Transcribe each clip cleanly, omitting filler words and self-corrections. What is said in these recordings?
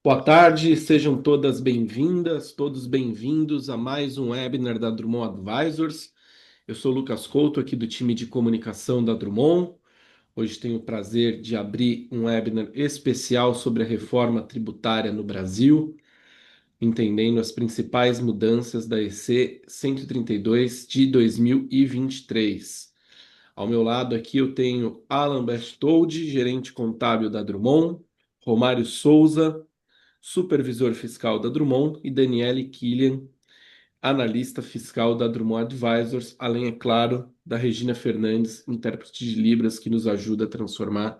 Boa tarde, sejam todas bem-vindas, todos bem-vindos a mais um webinar da Drummond Advisors. Eu sou o Lucas Couto, aqui do time de comunicação da Drummond. Hoje tenho o prazer de abrir um webinar especial sobre a reforma tributária no Brasil, entendendo as principais mudanças da EC 132 de 2023. Ao meu lado aqui eu tenho Alan Bestoldi, gerente contábil da Drummond, Romário Souza, supervisor fiscal da Drummond, e Daniele Killian, analista fiscal da Drummond Advisors, além, é claro, da Regina Fernandes, intérprete de Libras, que nos ajuda a transformar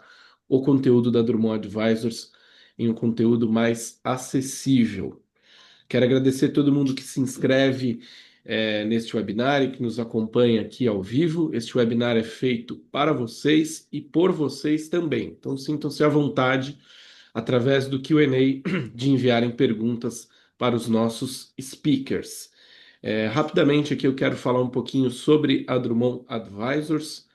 o conteúdo da Drummond Advisors em um conteúdo mais acessível. Quero agradecer a todo mundo que se inscreve neste webinar e que nos acompanha aqui ao vivo. Este webinar é feito para vocês e por vocês também. Então, sintam-se à vontade através do Q&A de enviarem perguntas para os nossos speakers. Rapidamente aqui eu quero falar um pouquinho sobre a Drummond Advisors.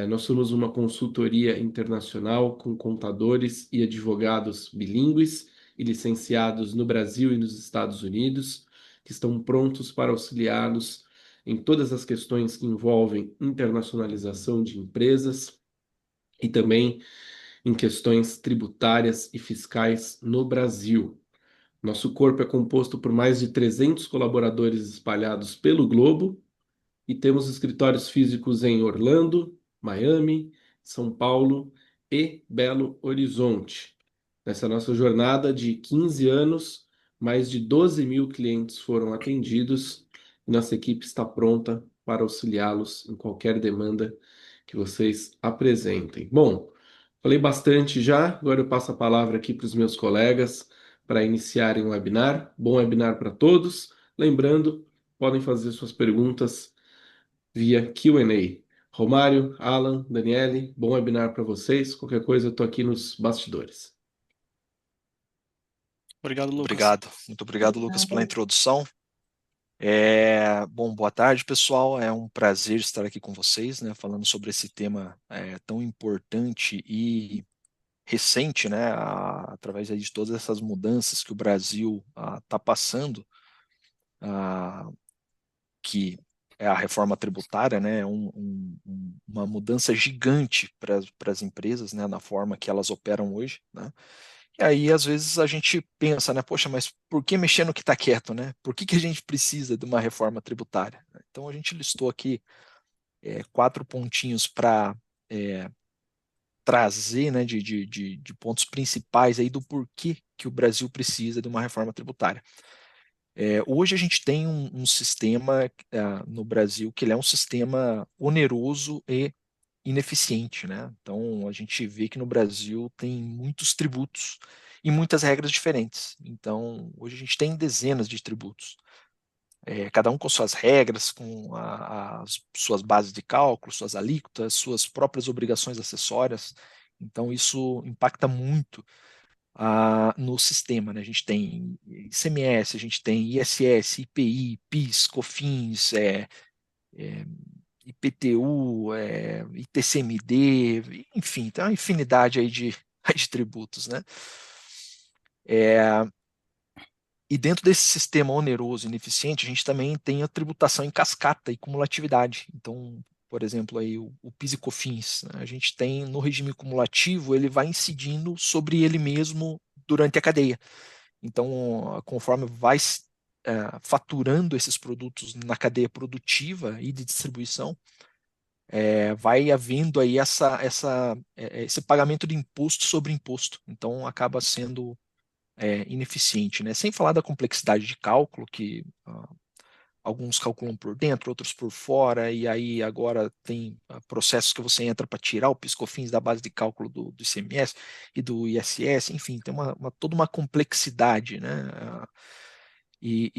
Nós somos uma consultoria internacional com contadores e advogados bilíngues e licenciados no Brasil e nos Estados Unidos, que estão prontos para auxiliá-los em todas as questões que envolvem internacionalização de empresas e também em questões tributárias e fiscais no Brasil. Nosso corpo é composto por mais de 300 colaboradores espalhados pelo globo e temos escritórios físicos em Orlando, Miami, São Paulo e Belo Horizonte. Nessa nossa jornada de 15 anos, mais de 12 mil clientes foram atendidos e nossa equipe está pronta para auxiliá-los em qualquer demanda que vocês apresentem. Bom, falei bastante já, agora eu passo a palavra aqui para os meus colegas para iniciarem o webinar. Bom webinar para todos. Lembrando, podem fazer suas perguntas via Q&A. Romário, Alan, Daniele, bom webinar para vocês. Qualquer coisa, eu estou aqui nos bastidores. Obrigado, Lucas. Obrigado, muito obrigado, Lucas, pela introdução. Boa tarde, pessoal. É um prazer estar aqui com vocês, né, falando sobre esse tema tão importante e recente, né, através aí de todas essas mudanças que o Brasil está passando, ah, que é a reforma tributária, né, uma mudança gigante para as empresas, né, na forma que elas operam hoje, né. E aí, às vezes, a gente pensa, né? Poxa, mas por que mexer no que está quieto, né? Por que a gente precisa de uma reforma tributária? Então, a gente listou aqui quatro pontinhos para trazer, né, de pontos principais aí do porquê que o Brasil precisa de uma reforma tributária. Hoje a gente tem um sistema no Brasil que ele é um sistema oneroso e ineficiente, né? Então a gente vê que no Brasil tem muitos tributos e muitas regras diferentes. Então hoje a gente tem dezenas de tributos, cada um com suas regras, com as suas bases de cálculo, suas alíquotas, suas próprias obrigações acessórias. Então isso impacta muito no sistema, né? A gente tem ICMS, a gente tem ISS, IPI, PIS, COFINS, é, IPTU, ITCMD, enfim, tem uma infinidade aí de, de tributos, né? É, e dentro desse sistema oneroso e ineficiente, a gente também tem a tributação em cascata e cumulatividade. Então, por exemplo, aí o PIS e COFINS, né? A gente tem no regime cumulativo, ele vai incidindo sobre ele mesmo durante a cadeia. Então, conforme vai faturando esses produtos na cadeia produtiva e de distribuição, vai havendo aí esse pagamento de imposto sobre imposto. Então, acaba sendo ineficiente, né? Sem falar da complexidade de cálculo, que alguns calculam por dentro, outros por fora, e aí agora tem processos que você entra para tirar o PIS/COFINS da base de cálculo do ICMS e do ISS, enfim, tem toda uma complexidade, né? E,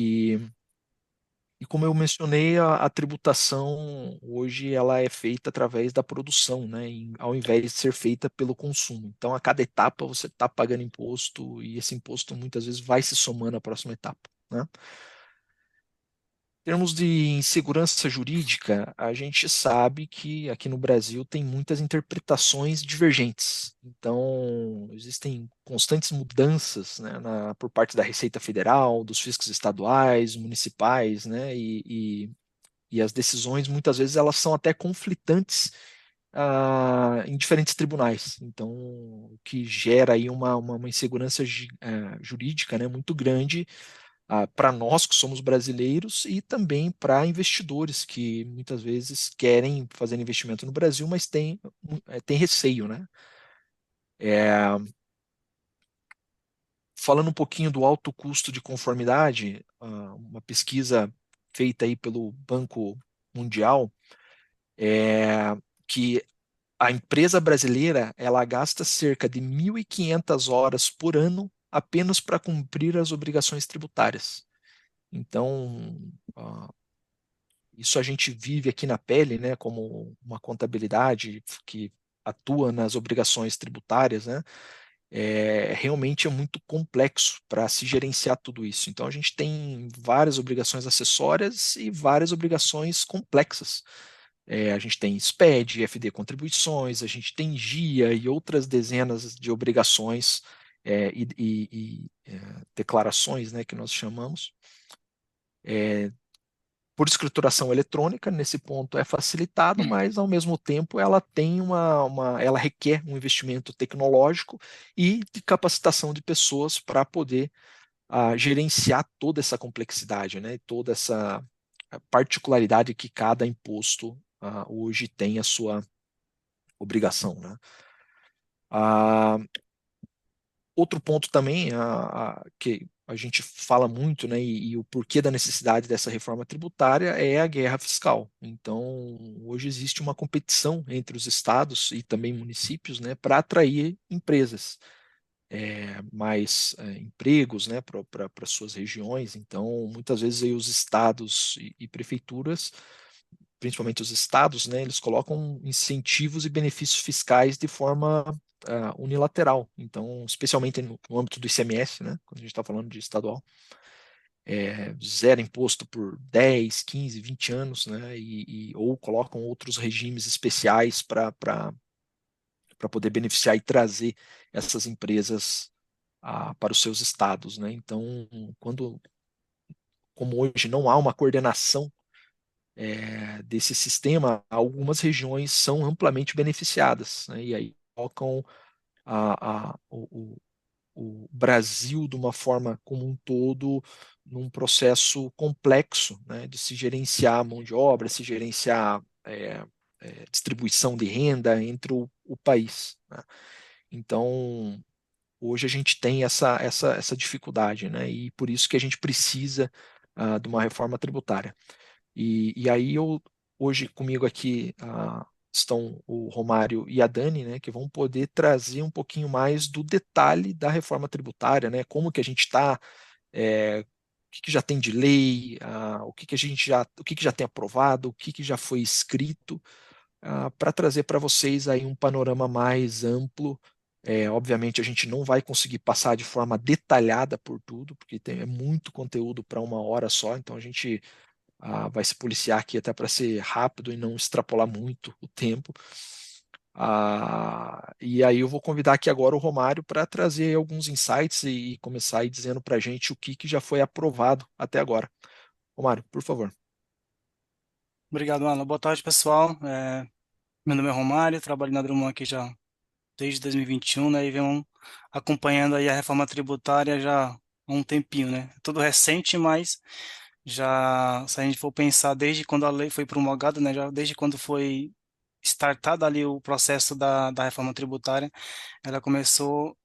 e como eu mencionei, a tributação hoje ela é feita através da produção, né, ao invés de ser feita pelo consumo. Então, a cada etapa você está pagando imposto e esse imposto muitas vezes vai se somando à próxima etapa, né? Em termos de insegurança jurídica, a gente sabe que aqui no Brasil tem muitas interpretações divergentes. Então, existem constantes mudanças, né, por parte da Receita Federal, dos fiscos estaduais, municipais, né, e as decisões muitas vezes elas são até conflitantes em diferentes tribunais. Então, o que gera aí uma insegurança jurídica, né, muito grande para nós que somos brasileiros e também para investidores que muitas vezes querem fazer investimento no Brasil, mas tem receio, né? É, falando um pouquinho do alto custo de conformidade, uma pesquisa feita aí pelo Banco Mundial, é, que a empresa brasileira ela gasta cerca de 1.500 horas por ano apenas para cumprir as obrigações tributárias. Então, isso a gente vive aqui na pele, né, como uma contabilidade que atua nas obrigações tributárias, né, realmente é muito complexo para se gerenciar tudo isso. Então, a gente tem várias obrigações acessórias e várias obrigações complexas. A gente tem SPED, FD contribuições, a gente tem GIA e outras dezenas de obrigações declarações, né, que nós chamamos. Por escrituração eletrônica, nesse ponto é facilitado, mas ao mesmo tempo ela tem ela requer um investimento tecnológico e de capacitação de pessoas para poder gerenciar toda essa complexidade, né? Toda essa particularidade que cada imposto hoje tem a sua obrigação, né? Ah, outro ponto também que a gente fala muito, né, e o porquê da necessidade dessa reforma tributária é a guerra fiscal. Então, hoje existe uma competição entre os estados e também municípios, né, para atrair empresas, mais empregos, né, para suas regiões. Então, muitas vezes aí os estados e prefeituras, principalmente os estados, né, eles colocam incentivos e benefícios fiscais de forma unilateral. Então, especialmente no âmbito do ICMS, né, quando a gente está falando de estadual, zero imposto por 10, 15, 20 anos, né, ou colocam outros regimes especiais para poder beneficiar e trazer essas empresas para os seus estados, né? Então, como hoje não há uma coordenação desse sistema, algumas regiões são amplamente beneficiadas, né? E aí colocam o Brasil de uma forma como um todo num processo complexo, né, de se gerenciar a mão de obra, se gerenciar distribuição de renda entre o país, né? Então, hoje a gente tem essa dificuldade, né? E por isso que a gente precisa de uma reforma tributária. E aí hoje comigo aqui estão o Romário e a Dani, né, que vão poder trazer um pouquinho mais do detalhe da reforma tributária, né? Como que a gente está, o que que já tem de lei, o que que já tem aprovado, o que que já foi escrito, para trazer para vocês aí um panorama mais amplo. Obviamente a gente não vai conseguir passar de forma detalhada por tudo, porque é muito conteúdo para uma hora só, então a gente vai se policiar aqui até para ser rápido e não extrapolar muito o tempo. E aí eu vou convidar aqui agora o Romário para trazer alguns insights e começar aí dizendo para a gente o que, que já foi aprovado até agora. Romário, por favor. Obrigado, Alan. Boa tarde, pessoal. Meu nome é Romário, trabalho na Drummond aqui já desde 2021, né? E venho acompanhando aí a reforma tributária já há um tempinho, né? Tudo recente, mas já, se a gente for pensar desde quando a lei foi promulgada, né? Já desde quando foi startado ali o processo da reforma tributária, ela começou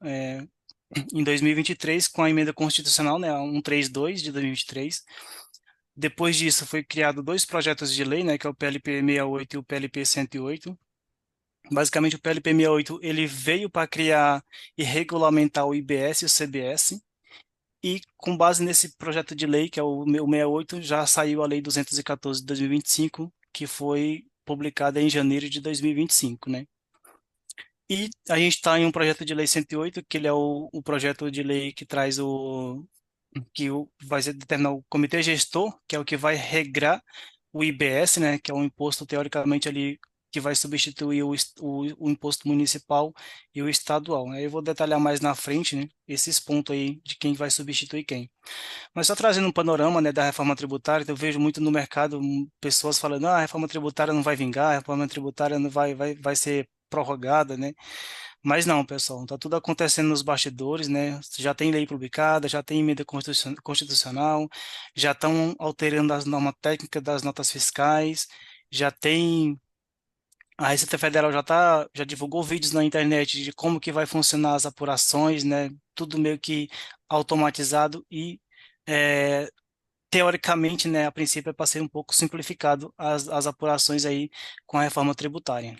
em 2023 com a emenda constitucional, né? A 132 de 2023. Depois disso, foi criado dois projetos de lei, né, que é o PLP 68 e o PLP 108. Basicamente, o PLP 68 ele veio para criar e regulamentar o IBS e o CBS. E com base nesse projeto de lei, que é o 68, já saiu a Lei 214 de 2025, que foi publicada em janeiro de 2025, né? E a gente está em um projeto de lei 108, que ele é o projeto de lei que traz vai ser determinar o comitê gestor, que é o que vai regrar o IBS, né, que é um imposto teoricamente ali que vai substituir o imposto municipal e o estadual. Aí eu vou detalhar mais na frente, né, esses pontos aí de quem vai substituir quem. Mas só trazendo um panorama, né, da reforma tributária, eu vejo muito no mercado pessoas falando, ah, a reforma tributária não vai vingar, a reforma tributária não vai ser prorrogada, né? Mas não, pessoal, tá tudo acontecendo nos bastidores, né? Já tem lei publicada, já tem emenda constitucional, já estão alterando as normas técnicas das notas fiscais, já tem a Receita Federal já divulgou vídeos na internet de como que vai funcionar as apurações, né? Tudo meio que automatizado e é, teoricamente, né, a princípio é para ser um pouco simplificado as apurações aí com a reforma tributária.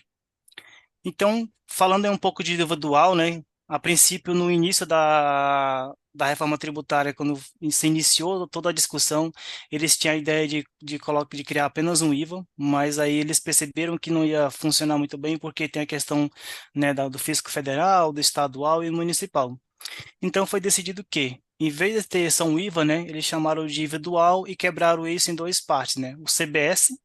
Então, falando aí um pouco de IVA dual, né? A princípio, no início da reforma tributária, quando se iniciou toda a discussão, eles tinham a ideia de criar apenas um IVA, mas aí eles perceberam que não ia funcionar muito bem, porque tem a questão, né, do fisco federal, do estadual e municipal. Então, foi decidido que, em vez de ter só um IVA, né, eles chamaram de IVA dual e quebraram isso em duas partes, né? O CBS,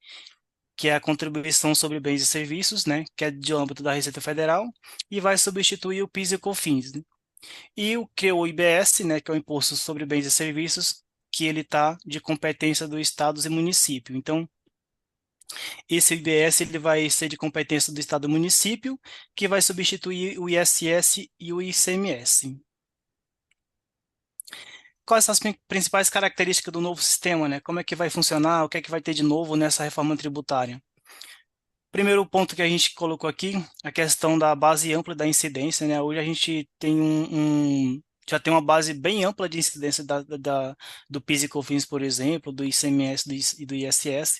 que é a contribuição sobre bens e serviços, né, que é de âmbito da Receita Federal, e vai substituir o PIS e o COFINS, né? E o IBS, né, que é o Imposto sobre Bens e Serviços, que ele está de competência dos estados e município. Então, esse IBS ele vai ser de competência do estado e município, que vai substituir o ISS e o ICMS. Quais são as principais características do novo sistema, né? Como é que vai funcionar? O que é que vai ter de novo nessa reforma tributária? Primeiro ponto que a gente colocou aqui, a questão da base ampla da incidência, né? Hoje a gente tem já tem uma base bem ampla de incidência do PIS e COFINS, por exemplo, do ICMS e do ISS,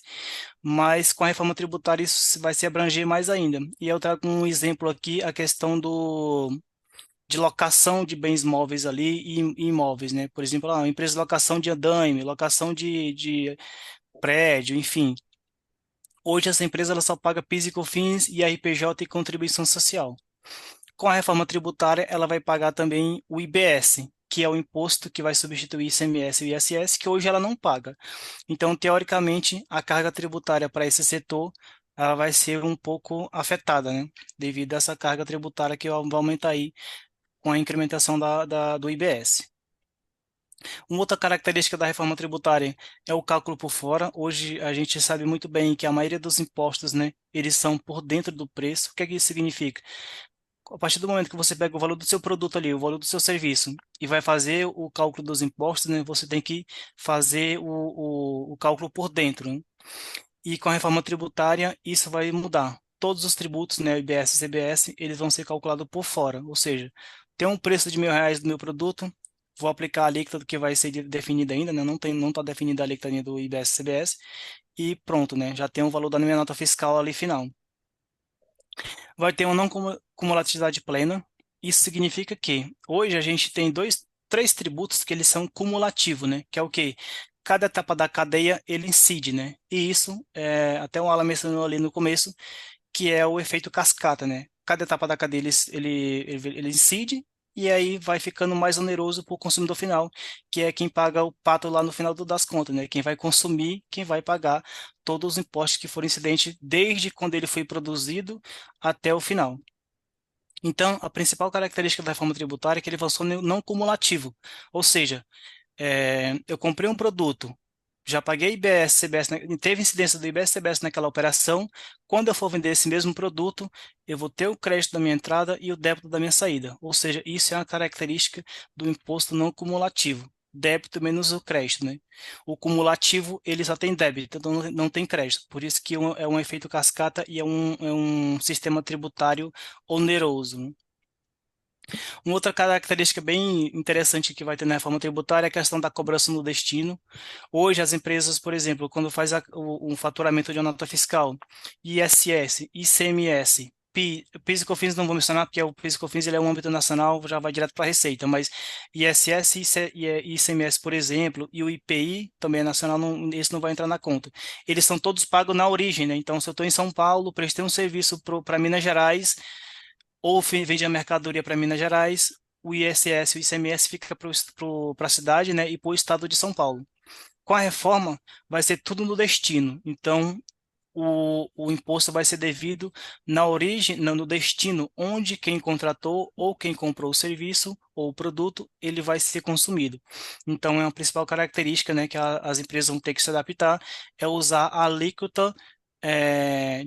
mas com a reforma tributária isso vai se abranger mais ainda. E eu trago um exemplo aqui, a questão de locação de bens móveis ali e imóveis, né? Por exemplo, uma empresa de locação de andaime, locação de prédio, enfim. Hoje essa empresa ela só paga PIS e COFINS, IRPJ e contribuição social. Com a reforma tributária, ela vai pagar também o IBS, que é o imposto que vai substituir ICMS e ISS, que hoje ela não paga. Então, teoricamente, a carga tributária para esse setor ela vai ser um pouco afetada, né? Devido a essa carga tributária que vai aumentar aí com a incrementação do IBS. Uma outra característica da reforma tributária é o cálculo por fora. Hoje a gente sabe muito bem que a maioria dos impostos, né, eles são por dentro do preço. O que é que isso significa? A partir do momento que você pega o valor do seu produto ali, o valor do seu serviço, e vai fazer o cálculo dos impostos, né, você tem que fazer o cálculo por dentro, né? E com a reforma tributária, isso vai mudar. Todos os tributos, né, IBS e CBS, eles vão ser calculados por fora. Ou seja, tem um preço de R$ 1.000 do meu produto, vou aplicar a alíquota que vai ser definida ainda, né? Não está definida a alíquota do IBS e CBS, e pronto, né? Já tem o valor da minha nota fiscal ali final. Vai ter uma não cumulatividade plena. Isso significa que hoje a gente tem três tributos que eles são cumulativos, né? Que é o quê? Cada etapa da cadeia ele incide, né? E isso, até o Alan mencionou ali no começo, que é o efeito cascata, né? Cada etapa da cadeia ele incide e aí vai ficando mais oneroso para o consumidor final, que é quem paga o pato lá no final das contas, né? Quem vai consumir, quem vai pagar todos os impostos que forem incidentes desde quando ele foi produzido até o final. Então, a principal característica da reforma tributária é que ele vai ser não cumulativo, ou seja, eu comprei um produto, já paguei IBS, CBS, teve incidência do IBS, CBS naquela operação. Quando eu for vender esse mesmo produto, eu vou ter o crédito da minha entrada e o débito da minha saída. Ou seja, isso é uma característica do imposto não cumulativo. Débito menos o crédito, né? O cumulativo, ele só tem débito, então não tem crédito. Por isso que é um efeito cascata e é um sistema tributário oneroso, né? Uma outra característica bem interessante que vai ter na reforma tributária é a questão da cobrança no destino. Hoje, as empresas, por exemplo, quando faz um faturamento de uma nota fiscal, ISS, ICMS, PIS e COFINS não vou mencionar, porque o PIS e COFINS ele é um âmbito nacional, já vai direto para a Receita, mas ISS e ICMS, por exemplo, e o IPI, também é nacional, esse não vai entrar na conta. Eles são todos pagos na origem, né? Então, se eu estou em São Paulo, prestei um serviço para Minas Gerais, ou vendi a mercadoria para Minas Gerais, o ISS e o ICMS fica para a cidade, né, e para o estado de São Paulo. Com a reforma, vai ser tudo no destino. Então, o imposto vai ser devido na origem, no destino onde quem contratou ou quem comprou o serviço ou o produto, ele vai ser consumido. Então, é uma principal característica, né, que as empresas vão ter que se adaptar, é usar a alíquota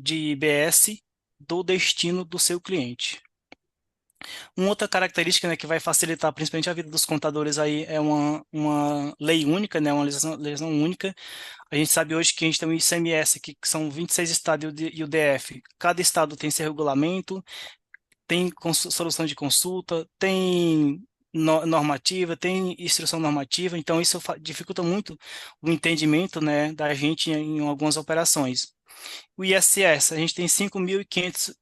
de IBS do destino do seu cliente. Uma outra característica, né, que vai facilitar principalmente a vida dos contadores aí é uma lei única, né, uma legislação única. A gente sabe hoje que a gente tem o ICMS, que são 26 estados e o DF. Cada estado tem seu regulamento, tem solução de consulta, tem normativa, tem instrução normativa, então isso dificulta muito o entendimento, né, da gente em algumas operações. O ISS, a gente tem 5.500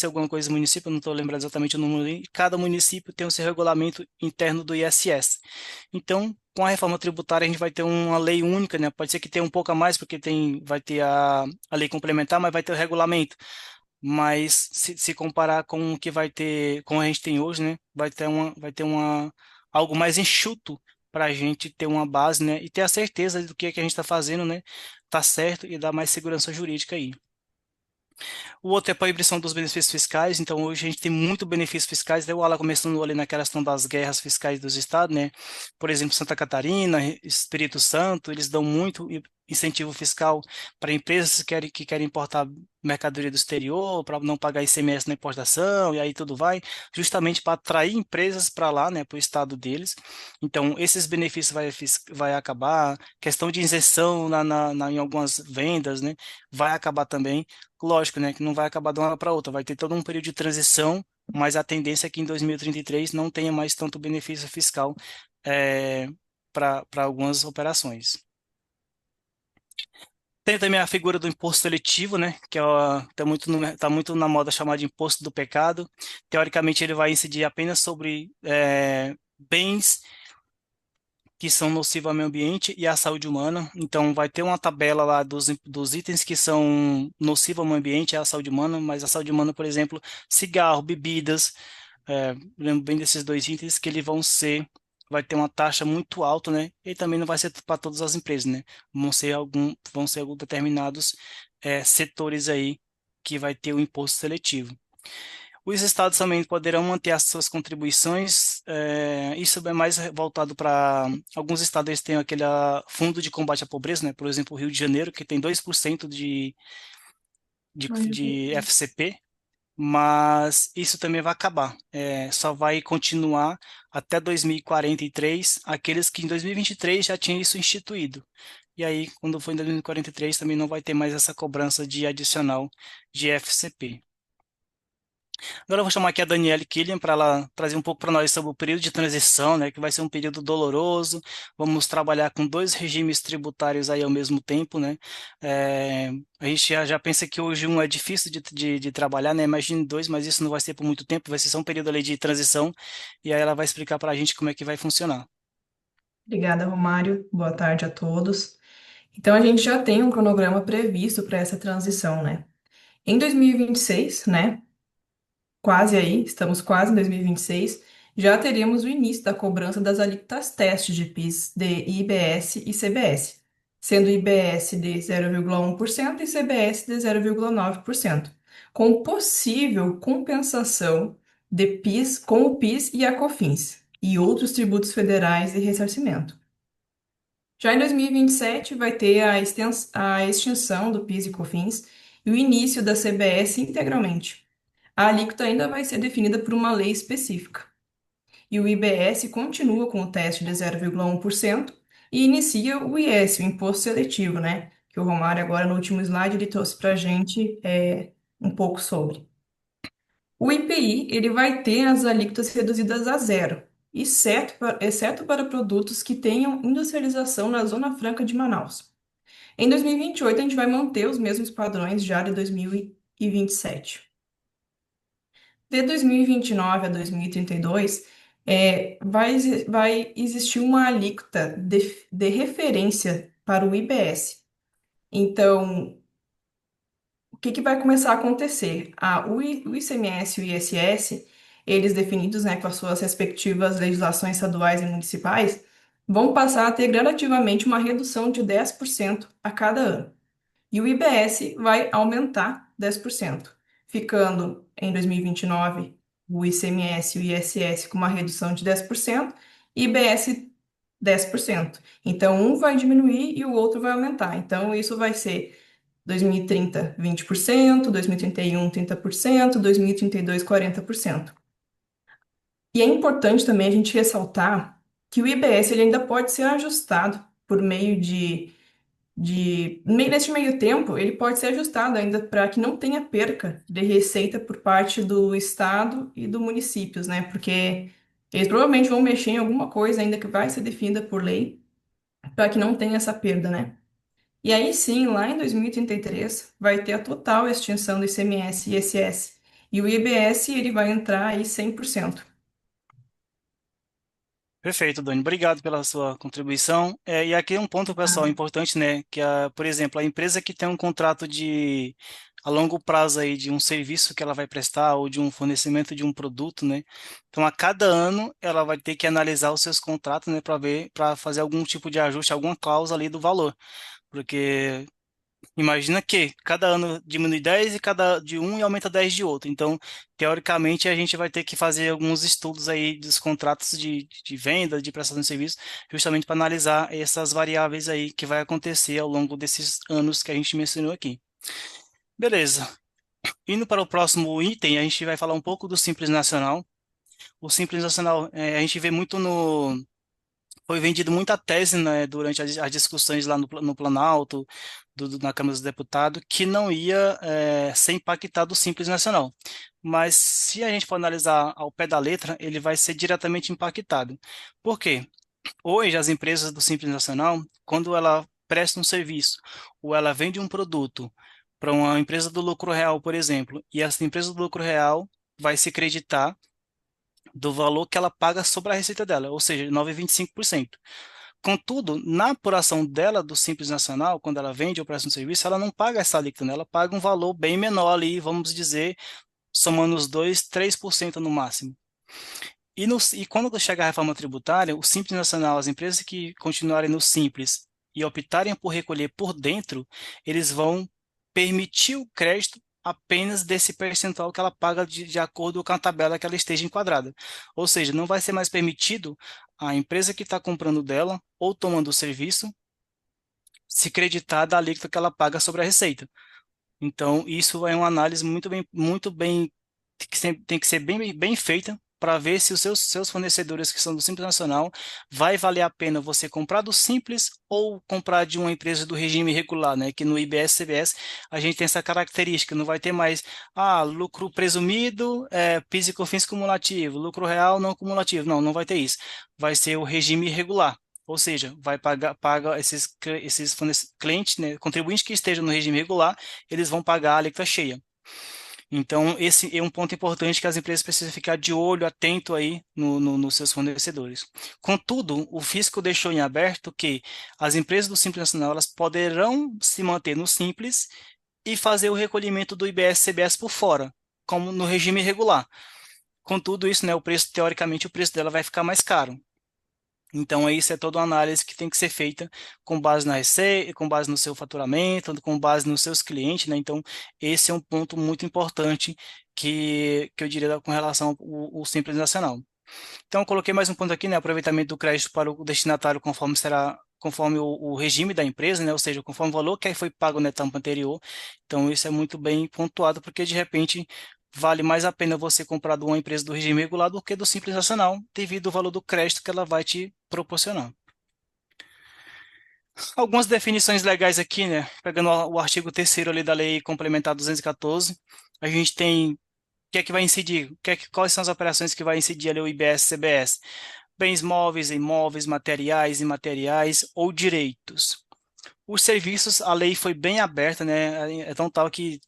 alguma coisa município, eu não estou lembrando exatamente o número, cada município tem o seu regulamento interno do ISS. Então, com a reforma tributária, a gente vai ter uma lei única, né? Pode ser que tenha um pouco a mais, porque vai ter a lei complementar, mas vai ter o regulamento. Mas se comparar com o que vai ter, com a gente tem hoje, né? Algo mais enxuto para a gente ter uma base, né? E ter a certeza do que a gente está fazendo, né? Tá certo e dar mais segurança jurídica aí. O outro é a proibição dos benefícios fiscais. Então, hoje a gente tem muito benefícios fiscais. Deu aula começando ali naquela questão das guerras fiscais dos estados, né? Por exemplo, Santa Catarina, Espírito Santo, eles dão muito incentivo fiscal para empresas que querem importar mercadoria do exterior, para não pagar ICMS na importação, e aí tudo vai, justamente para atrair empresas para lá, né, para o estado deles. Então, esses benefícios vai acabar. Questão de isenção em algumas vendas, né, vai acabar também. Lógico, né, que não vai acabar de uma hora para outra, vai ter todo um período de transição, mas a tendência é que em 2033 não tenha mais tanto benefício fiscal para algumas operações. Tem também a figura do imposto seletivo, né, que tá muito na moda chamar de imposto do pecado. Teoricamente, ele vai incidir apenas sobre bens que são nocivos ao meio ambiente e à saúde humana. Então, vai ter uma tabela lá dos itens que são nocivos ao meio ambiente e à saúde humana, mas a saúde humana, por exemplo, cigarro, bebidas, lembro bem desses dois itens que vai ter uma taxa muito alta, né? E também não vai ser para todas as empresas, né? Vão ser alguns determinados setores aí que vai ter o imposto seletivo. Os estados também poderão manter as suas contribuições. Isso é mais voltado para alguns estados, eles têm aquele fundo de combate à pobreza, né? Por exemplo, o Rio de Janeiro, que tem 2% de FCP, mas isso também vai acabar. Só vai continuar até 2043 aqueles que em 2023 já tinham isso instituído. E aí, quando for em 2043, também não vai ter mais essa cobrança de adicional de FCP. Agora eu vou chamar aqui a Danielle Killian para ela trazer um pouco para nós sobre o período de transição, né, que vai ser um período doloroso. Vamos trabalhar com dois regimes tributários aí ao mesmo tempo, né? A gente já pensa que hoje um é difícil de trabalhar, né? Imagine dois, mas isso não vai ser por muito tempo, vai ser só um período ali de transição. E aí ela vai explicar para a gente como é que vai funcionar. Obrigada, Romário. Boa tarde a todos. Então, a gente já tem um cronograma previsto para essa transição, né? Em 2026, né? Quase aí, estamos quase em 2026, já teremos o início da cobrança das alíquotas testes de PIS de IBS e CBS, sendo IBS de 0,1% e CBS de 0,9%, com possível compensação de PIS com o PIS e a COFINS e outros tributos federais e ressarcimento. Já em 2027 vai ter a extinção do PIS e COFINS e o início da CBS integralmente. A alíquota ainda vai ser definida por uma lei específica. E o IBS continua com o teste de 0,1% e inicia o IS, o imposto seletivo, né? Que o Romário agora no último slide ele trouxe para a gente um pouco sobre. O IPI ele vai ter as alíquotas reduzidas a zero, exceto para produtos que tenham industrialização na Zona Franca de Manaus. Em 2028, a gente vai manter os mesmos padrões já de 2027. De 2029 a 2032, vai existir uma alíquota de referência para o IBS. Então, o que vai começar a acontecer? O ICMS e o ISS, eles definidos, né, com as suas respectivas legislações estaduais e municipais, vão passar a ter gradativamente uma redução de 10% a cada ano. E o IBS vai aumentar 10%, ficando em 2029 o ICMS e o ISS com uma redução de 10%, e IBS 10%. Então, um vai diminuir e o outro vai aumentar. Então, isso vai ser 2030, 20%, 2031, 30%, 2032, 40%. E é importante também a gente ressaltar que o IBS ele ainda pode ser ajustado por meio nesse meio tempo, ele pode ser ajustado ainda para que não tenha perca de receita por parte do estado e do municípios, né? Porque eles provavelmente vão mexer em alguma coisa ainda que vai ser definida por lei para que não tenha essa perda, né? E aí sim, lá em 2033, vai ter a total extinção do ICMS e ISS. E o IBS, ele vai entrar aí 100%. Perfeito, Dani. Obrigado pela sua contribuição. E aqui um ponto, pessoal, importante, né? Que, por exemplo, a empresa que tem um contrato de a longo prazo aí de um serviço que ela vai prestar ou de um fornecimento de um produto, né? Então, a cada ano, ela vai ter que analisar os seus contratos, né? Para fazer algum tipo de ajuste, alguma cláusula ali do valor. Porque imagina que cada ano diminui 10 e cada de um e aumenta 10 de outro. Então, teoricamente, a gente vai ter que fazer alguns estudos aí dos contratos de venda, de prestação de serviço, justamente para analisar essas variáveis aí que vai acontecer ao longo desses anos que a gente mencionou aqui. Beleza. Indo para o próximo item, a gente vai falar um pouco do Simples Nacional. O Simples Nacional, a gente vê muito no foi vendido muita tese, né, durante as discussões lá no Planalto, na Câmara dos Deputados, que não ia ser impactado o Simples Nacional. Mas se a gente for analisar ao pé da letra, ele vai ser diretamente impactado. Por quê? Hoje, as empresas do Simples Nacional, quando ela presta um serviço ou ela vende um produto para uma empresa do lucro real, por exemplo, e essa empresa do lucro real vai se creditar do valor que ela paga sobre a receita dela, ou seja, 9,25%. Contudo, na apuração dela do Simples Nacional, quando ela vende ou presta um serviço, ela não paga essa alíquota, né? Ela paga um valor bem menor ali, vamos dizer, somando os dois, 3% no máximo. E quando chegar a reforma tributária, o Simples Nacional, as empresas que continuarem no Simples e optarem por recolher por dentro, eles vão permitir o crédito apenas desse percentual que ela paga de acordo com a tabela que ela esteja enquadrada. Ou seja, não vai ser mais permitido a empresa que está comprando dela ou tomando o serviço se creditar da alíquota que ela paga sobre a receita. Então, isso é uma análise muito bem, tem que ser bem feita para ver se os seus fornecedores que são do Simples Nacional vai valer a pena você comprar do Simples ou comprar de uma empresa do regime regular, né? Que no IBS CBS a gente tem essa característica, não vai ter mais lucro presumido, PIS e COFINS cumulativo, lucro real não cumulativo. Não vai ter isso. Vai ser o regime regular. Ou seja, paga esses clientes, né, contribuintes que estejam no regime regular, eles vão pagar a alíquota cheia. Então, esse é um ponto importante que as empresas precisam ficar de olho, atento aí nos seus fornecedores. Contudo, o fisco deixou em aberto que as empresas do Simples Nacional elas poderão se manter no Simples e fazer o recolhimento do IBS-CBS por fora, como no regime regular. Contudo, isso, né, teoricamente, o preço dela vai ficar mais caro. Então, isso é toda uma análise que tem que ser feita com base na receita, com base no seu faturamento, com base nos seus clientes, né? Então, esse é um ponto muito importante que eu diria com relação ao Simples Nacional. Então, eu coloquei mais um ponto aqui, né? Aproveitamento do crédito para o destinatário conforme o regime da empresa, né? Ou seja, conforme o valor que foi pago na etapa anterior. Então, isso é muito bem pontuado, porque de repente vale mais a pena você comprar de uma empresa do regime regular do que do Simples Nacional, devido ao valor do crédito que ela vai te proporcionar. Algumas definições legais aqui, né? Pegando o artigo 3º ali da Lei Complementar 214, a gente tem o que é que vai incidir, quais são as operações que vai incidir ali o IBS-CBS? Bens móveis, imóveis, materiais, imateriais ou direitos. Os serviços, a lei foi bem aberta, né? É tão tal que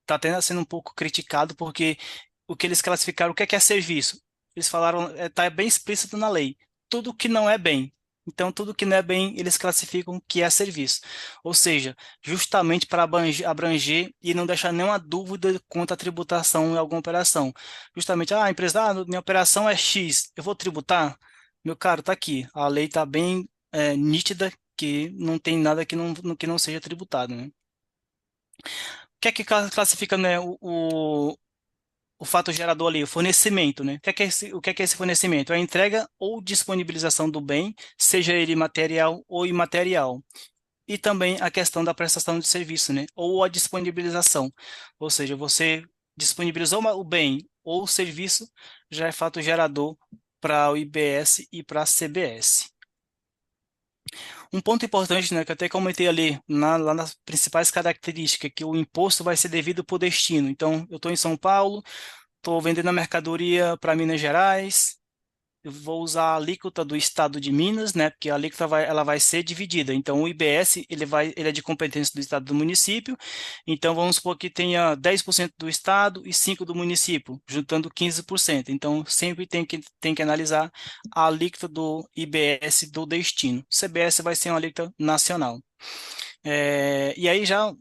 está até sendo um pouco criticado, porque o que eles classificaram, o que é serviço? Eles falaram, está bem explícito na lei, tudo que não é bem. Então, tudo que não é bem, eles classificam que é serviço. Ou seja, justamente para abranger e não deixar nenhuma dúvida quanto à tributação em alguma operação. Justamente, a empresa, minha operação é X, eu vou tributar? Meu caro, tá aqui. A lei está bem nítida que não tem nada que não seja tributado, né? O que é que classifica, né, o fato gerador ali, o fornecimento, né? O que é esse fornecimento? É a entrega ou disponibilização do bem, seja ele material ou imaterial. E também a questão da prestação de serviço, né? Ou a disponibilização. Ou seja, você disponibilizou o bem ou o serviço, já é fato gerador para o IBS e para a CBS. Um ponto importante, né, que eu até comentei ali, lá nas principais características, que o imposto vai ser devido por destino. Então, eu estou em São Paulo, estou vendendo a mercadoria para Minas Gerais, eu vou usar a alíquota do estado de Minas, né? Porque a alíquota ela vai ser dividida. Então, o IBS ele é de competência do estado e do município. Então, vamos supor que tenha 10% do estado e 5% do município, juntando 15%. Então, sempre tem que analisar a alíquota do IBS do destino. CBS vai ser uma alíquota nacional. E aí já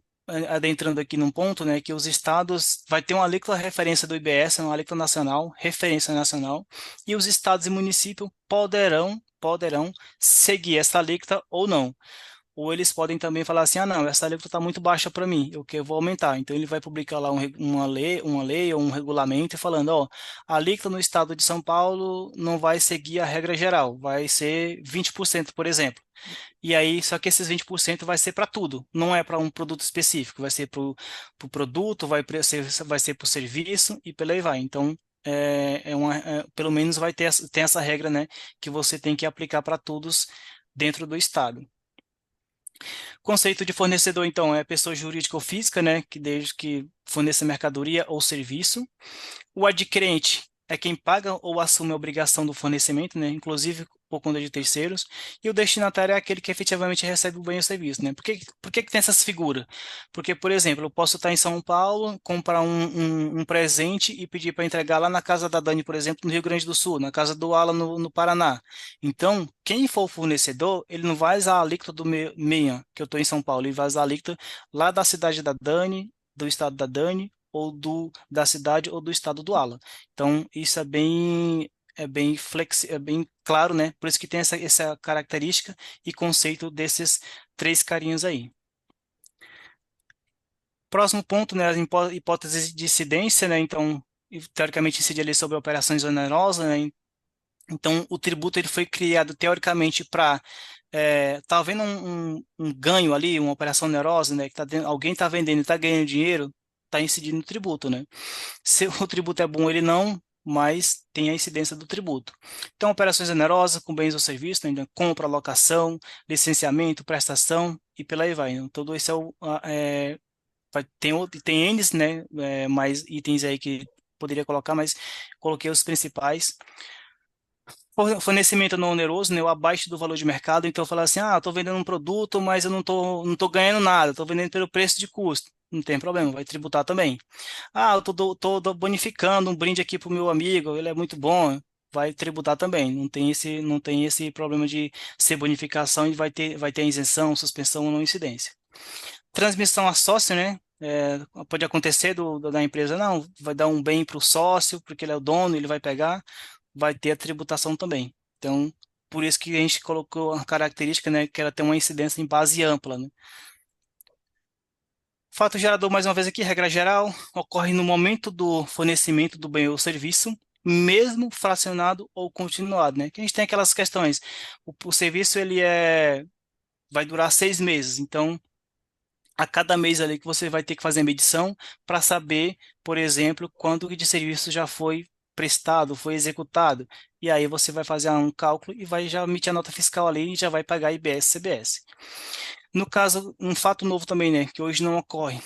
adentrando aqui num ponto, né, que os estados vai ter uma alíquota referência do IBS, uma alíquota nacional, referência nacional, e os estados e municípios poderão seguir essa alíquota ou não. Ou eles podem também falar assim, não, essa alíquota está muito baixa para mim, eu vou aumentar. Então ele vai publicar lá uma lei ou um regulamento falando, ó, a alíquota no estado de São Paulo não vai seguir a regra geral, vai ser 20%, por exemplo. E aí, só que esses 20% vai ser para tudo, não é para um produto específico, vai ser para o pro produto, vai ser para o serviço e pelo aí vai. Então, pelo menos tem essa regra, né, que você tem que aplicar para todos dentro do estado. Conceito de fornecedor, então, é pessoa jurídica ou física, né, que desde que forneça mercadoria ou serviço. O adquirente é quem paga ou assume a obrigação do fornecimento, né, inclusive por conta de terceiros, e o destinatário é aquele que efetivamente recebe o bem ou serviço, né? Por que que tem essas figuras? Porque, por exemplo, eu posso estar em São Paulo, comprar um presente e pedir para entregar lá na casa da Dani, por exemplo, no Rio Grande do Sul, na casa do Alan, no Paraná. Então, quem for o fornecedor, ele não vai usar a alíquota minha, que eu estou em São Paulo, ele vai usar a alíquota lá da cidade da Dani, do estado da Dani, ou da cidade ou do estado do Alan. Então, isso é bem claro, né? Por isso que tem essa característica e conceito desses três carinhos aí. Próximo ponto, né? As hipóteses de incidência, né? Então, teoricamente incide ali sobre operações onerosas, né? Então, o tributo ele foi criado teoricamente para tá havendo um ganho ali, uma operação onerosa, né? Que alguém está vendendo e está ganhando dinheiro, está incidindo no tributo, né? Se o tributo é bom, ele não, mas tem a incidência do tributo. Então, operações onerosas com bens ou serviços, né, então, compra, locação, licenciamento, prestação e pela aí vai. Então, todo esse tem N, né, mais itens aí que poderia colocar, mas coloquei os principais. Fornecimento não oneroso, né, ou abaixo do valor de mercado. Então, eu falo assim, estou vendendo um produto, mas eu não tô ganhando nada, estou vendendo pelo preço de custo. Não tem problema, vai tributar também. Eu tô bonificando um brinde aqui pro meu amigo, ele é muito bom, vai tributar também. Não tem esse problema de ser bonificação e vai ter isenção, suspensão ou não incidência. Transmissão a sócio, né? Pode acontecer da empresa, não, vai dar um bem para o sócio, porque ele é o dono, ele vai pegar, vai ter a tributação também. Então, por isso que a gente colocou a característica, né, que ela tem uma incidência em base ampla, né? Fato gerador, mais uma vez aqui, regra geral, ocorre no momento do fornecimento do bem ou serviço, mesmo fracionado ou continuado, né? Que a gente tem aquelas questões. O serviço vai durar 6 meses, então a cada mês ali que você vai ter que fazer a medição para saber, por exemplo, quanto de serviço já foi prestado, foi executado. E aí você vai fazer um cálculo e vai já emitir a nota fiscal ali e já vai pagar IBS, CBS. No caso, um fato novo também, né, que hoje não ocorre.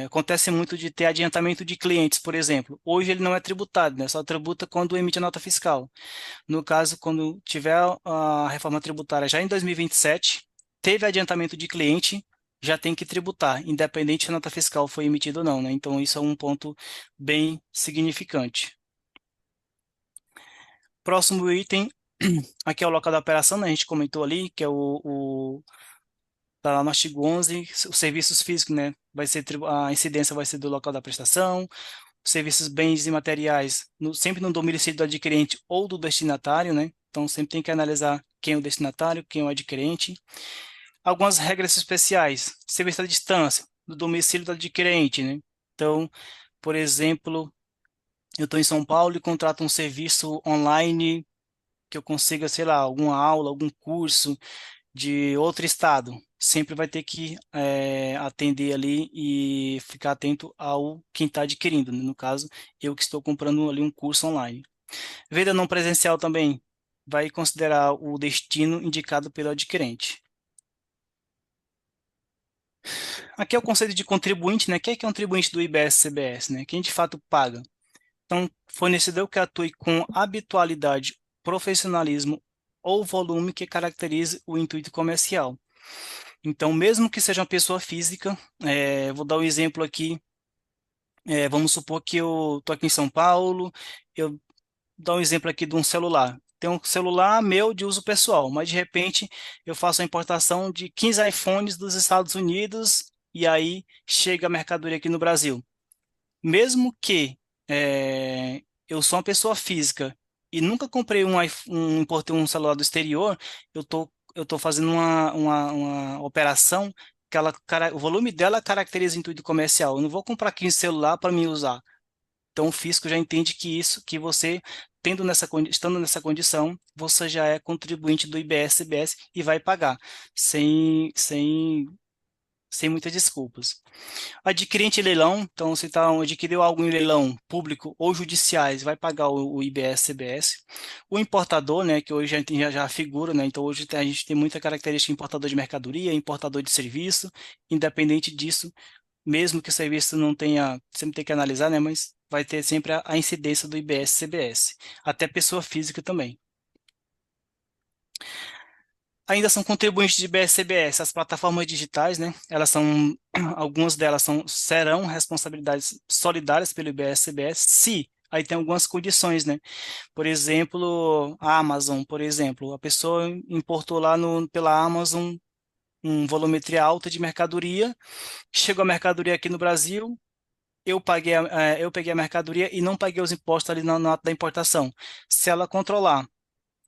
Acontece muito de ter adiantamento de clientes, por exemplo. Hoje ele não é tributado, né? Só tributa quando emite a nota fiscal. No caso, quando tiver a reforma tributária já em 2027, teve adiantamento de cliente, já tem que tributar, independente se a nota fiscal foi emitida ou não, né? Então, isso é um ponto bem significante. Próximo item Aqui é o local da operação, né? A gente comentou ali, que é tá lá no artigo 11, os serviços físicos, né? A incidência vai ser do local da prestação, os serviços, bens e materiais, sempre no domicílio do adquirente ou do destinatário, né? Então, sempre tem que analisar quem é o destinatário, quem é o adquirente. Algumas regras especiais, serviço à distância, do domicílio do adquirente, né? Então, por exemplo, eu estou em São Paulo e contrato um serviço online que eu consiga, sei lá, alguma aula, algum curso de outro estado. Sempre vai ter que atender ali e ficar atento ao quem está adquirindo, né? No caso, eu que estou comprando ali um curso online. Venda não presencial também vai considerar o destino indicado pelo adquirente. Aqui é o conceito de contribuinte, né? Quem é que é um contribuinte do IBS-CBS, né? Quem de fato paga. Então, fornecedor que atue com habitualidade, profissionalismo ou volume que caracterize o intuito comercial. Então, mesmo que seja uma pessoa física, vou dar um exemplo aqui. Vamos supor que eu estou aqui em São Paulo, eu dar um exemplo aqui de um celular. Tem um celular meu de uso pessoal, mas de repente eu faço a importação de 15 iPhones dos Estados Unidos e aí chega a mercadoria aqui no Brasil. Mesmo que eu sou uma pessoa física e nunca comprei importei um celular do exterior, eu tô fazendo uma operação que o volume dela caracteriza intuito comercial. Eu não vou comprar 15 celular para mim usar. Então, o fisco já entende que você, estando nessa condição, você já é contribuinte do IBS-CBS e vai pagar, sem muitas desculpas. Adquirente em leilão, então, se adquiriu algo em leilão público ou judiciais, vai pagar o IBS-CBS. O importador, né, que hoje já figura, né, então hoje a gente tem muita característica de importador de mercadoria, importador de serviço, independente disso, mesmo que o serviço não tenha, sempre tem que analisar, né, mas vai ter sempre a incidência do IBS-CBS, até pessoa física também. Ainda são contribuintes de IBS-CBS, as plataformas digitais, né, algumas delas serão responsabilidades solidárias pelo IBS-CBS, se aí tem algumas condições, né, por exemplo, a Amazon, por exemplo, a pessoa importou lá pela Amazon volumetria alta de mercadoria, chegou a mercadoria aqui no Brasil, eu peguei a mercadoria e não paguei os impostos ali na nota da importação. Se ela controlar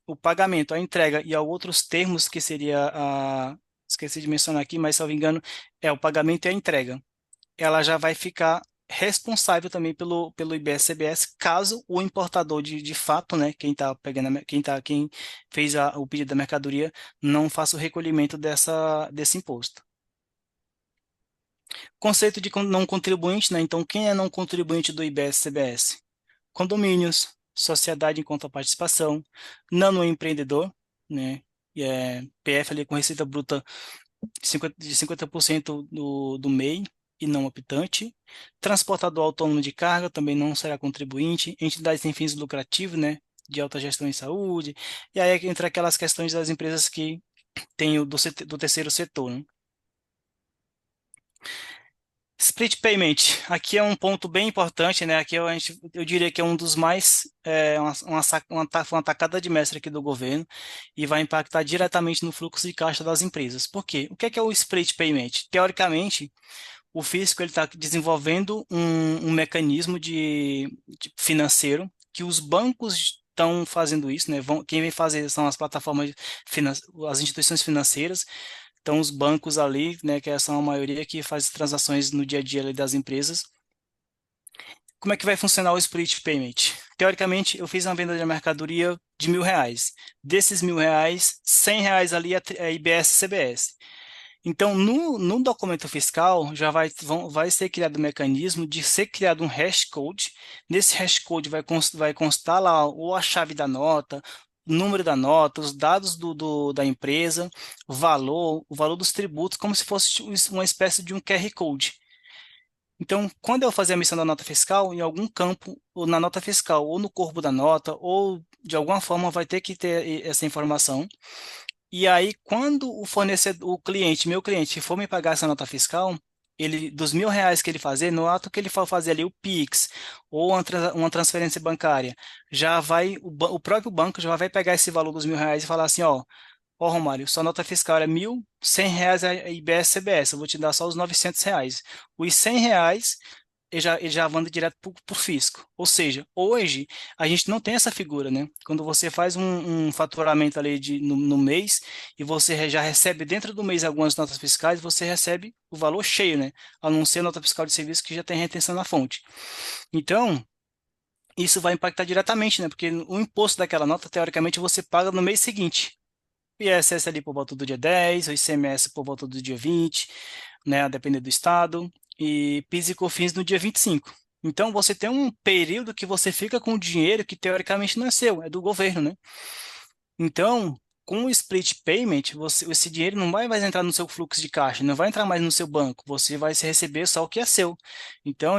o pagamento, a entrega e a outros termos que seria esqueci de mencionar aqui, mas se eu não me engano, é o pagamento e a entrega. Ela já vai ficar responsável também pelo IBS-CBS, caso o importador de fato, né, quem fez o pedido da mercadoria, não faça o recolhimento desse imposto. Conceito de não contribuinte, né? Então, quem é não contribuinte do IBS-CBS? Condomínios, sociedade em conta participação, nanoempreendedor, né? PF ali com receita bruta de 50% do MEI e não optante. Transportador autônomo de carga também não será contribuinte. Entidades sem fins lucrativos, né? De alta gestão em saúde. E aí entra aquelas questões das empresas que têm do terceiro setor, né? Split payment, aqui é um ponto bem importante, né? Aqui eu diria que é um dos mais, uma tacada de mestre aqui do governo e vai impactar diretamente no fluxo de caixa das empresas. Por quê? O que é o split payment? Teoricamente, o fisco está desenvolvendo um mecanismo financeiro que os bancos estão fazendo isso, né? Quem vem fazer são as plataformas, as instituições financeiras. Então, os bancos ali, né, que são a maioria que faz transações no dia a dia ali das empresas. Como é que vai funcionar o split payment? Teoricamente, eu fiz uma venda de mercadoria de R$ 1.000. Desses R$ 1.000, R$ 100 ali é IBS-CBS. Então, no documento fiscal, já vai ser criado um mecanismo de ser criado um hash code. Nesse hash code vai constar lá ou a chave da nota, o número da nota, os dados da empresa, o valor dos tributos, como se fosse uma espécie de um QR Code. Então, quando eu fazer a emissão da nota fiscal, em algum campo, ou na nota fiscal, ou no corpo da nota, ou de alguma forma vai ter que ter essa informação. E aí, quando meu cliente, for me pagar essa nota fiscal, dos R$ 1.000 que ele fazer, no ato que ele for fazer ali o Pix ou uma transferência bancária, já vai, o próprio banco já vai pegar esse valor dos R$ 1.000 e falar assim, ó, Romário, sua nota fiscal é R$ 1.100 a IBS-CBS, eu vou te dar só os R$ 900. Os R$ 100 ele já manda direto para o fisco. Ou seja, hoje a gente não tem essa figura, né? Quando você faz um faturamento ali no mês e você já recebe dentro do mês algumas notas fiscais, você recebe o valor cheio, né? A não ser a nota fiscal de serviço que já tem retenção na fonte. Então, isso vai impactar diretamente, né? Porque o imposto daquela nota, teoricamente, você paga no mês seguinte. O ISS ali por volta do dia 10, o ICMS por volta do dia 20, né, a depender do estado, e PIS e COFINS no dia 25. Então, você tem um período que você fica com o dinheiro que teoricamente não é seu, é do governo, né? Então, com o split payment, esse dinheiro não vai mais entrar no seu fluxo de caixa, não vai entrar mais no seu banco, você vai se receber só o que é seu. Então,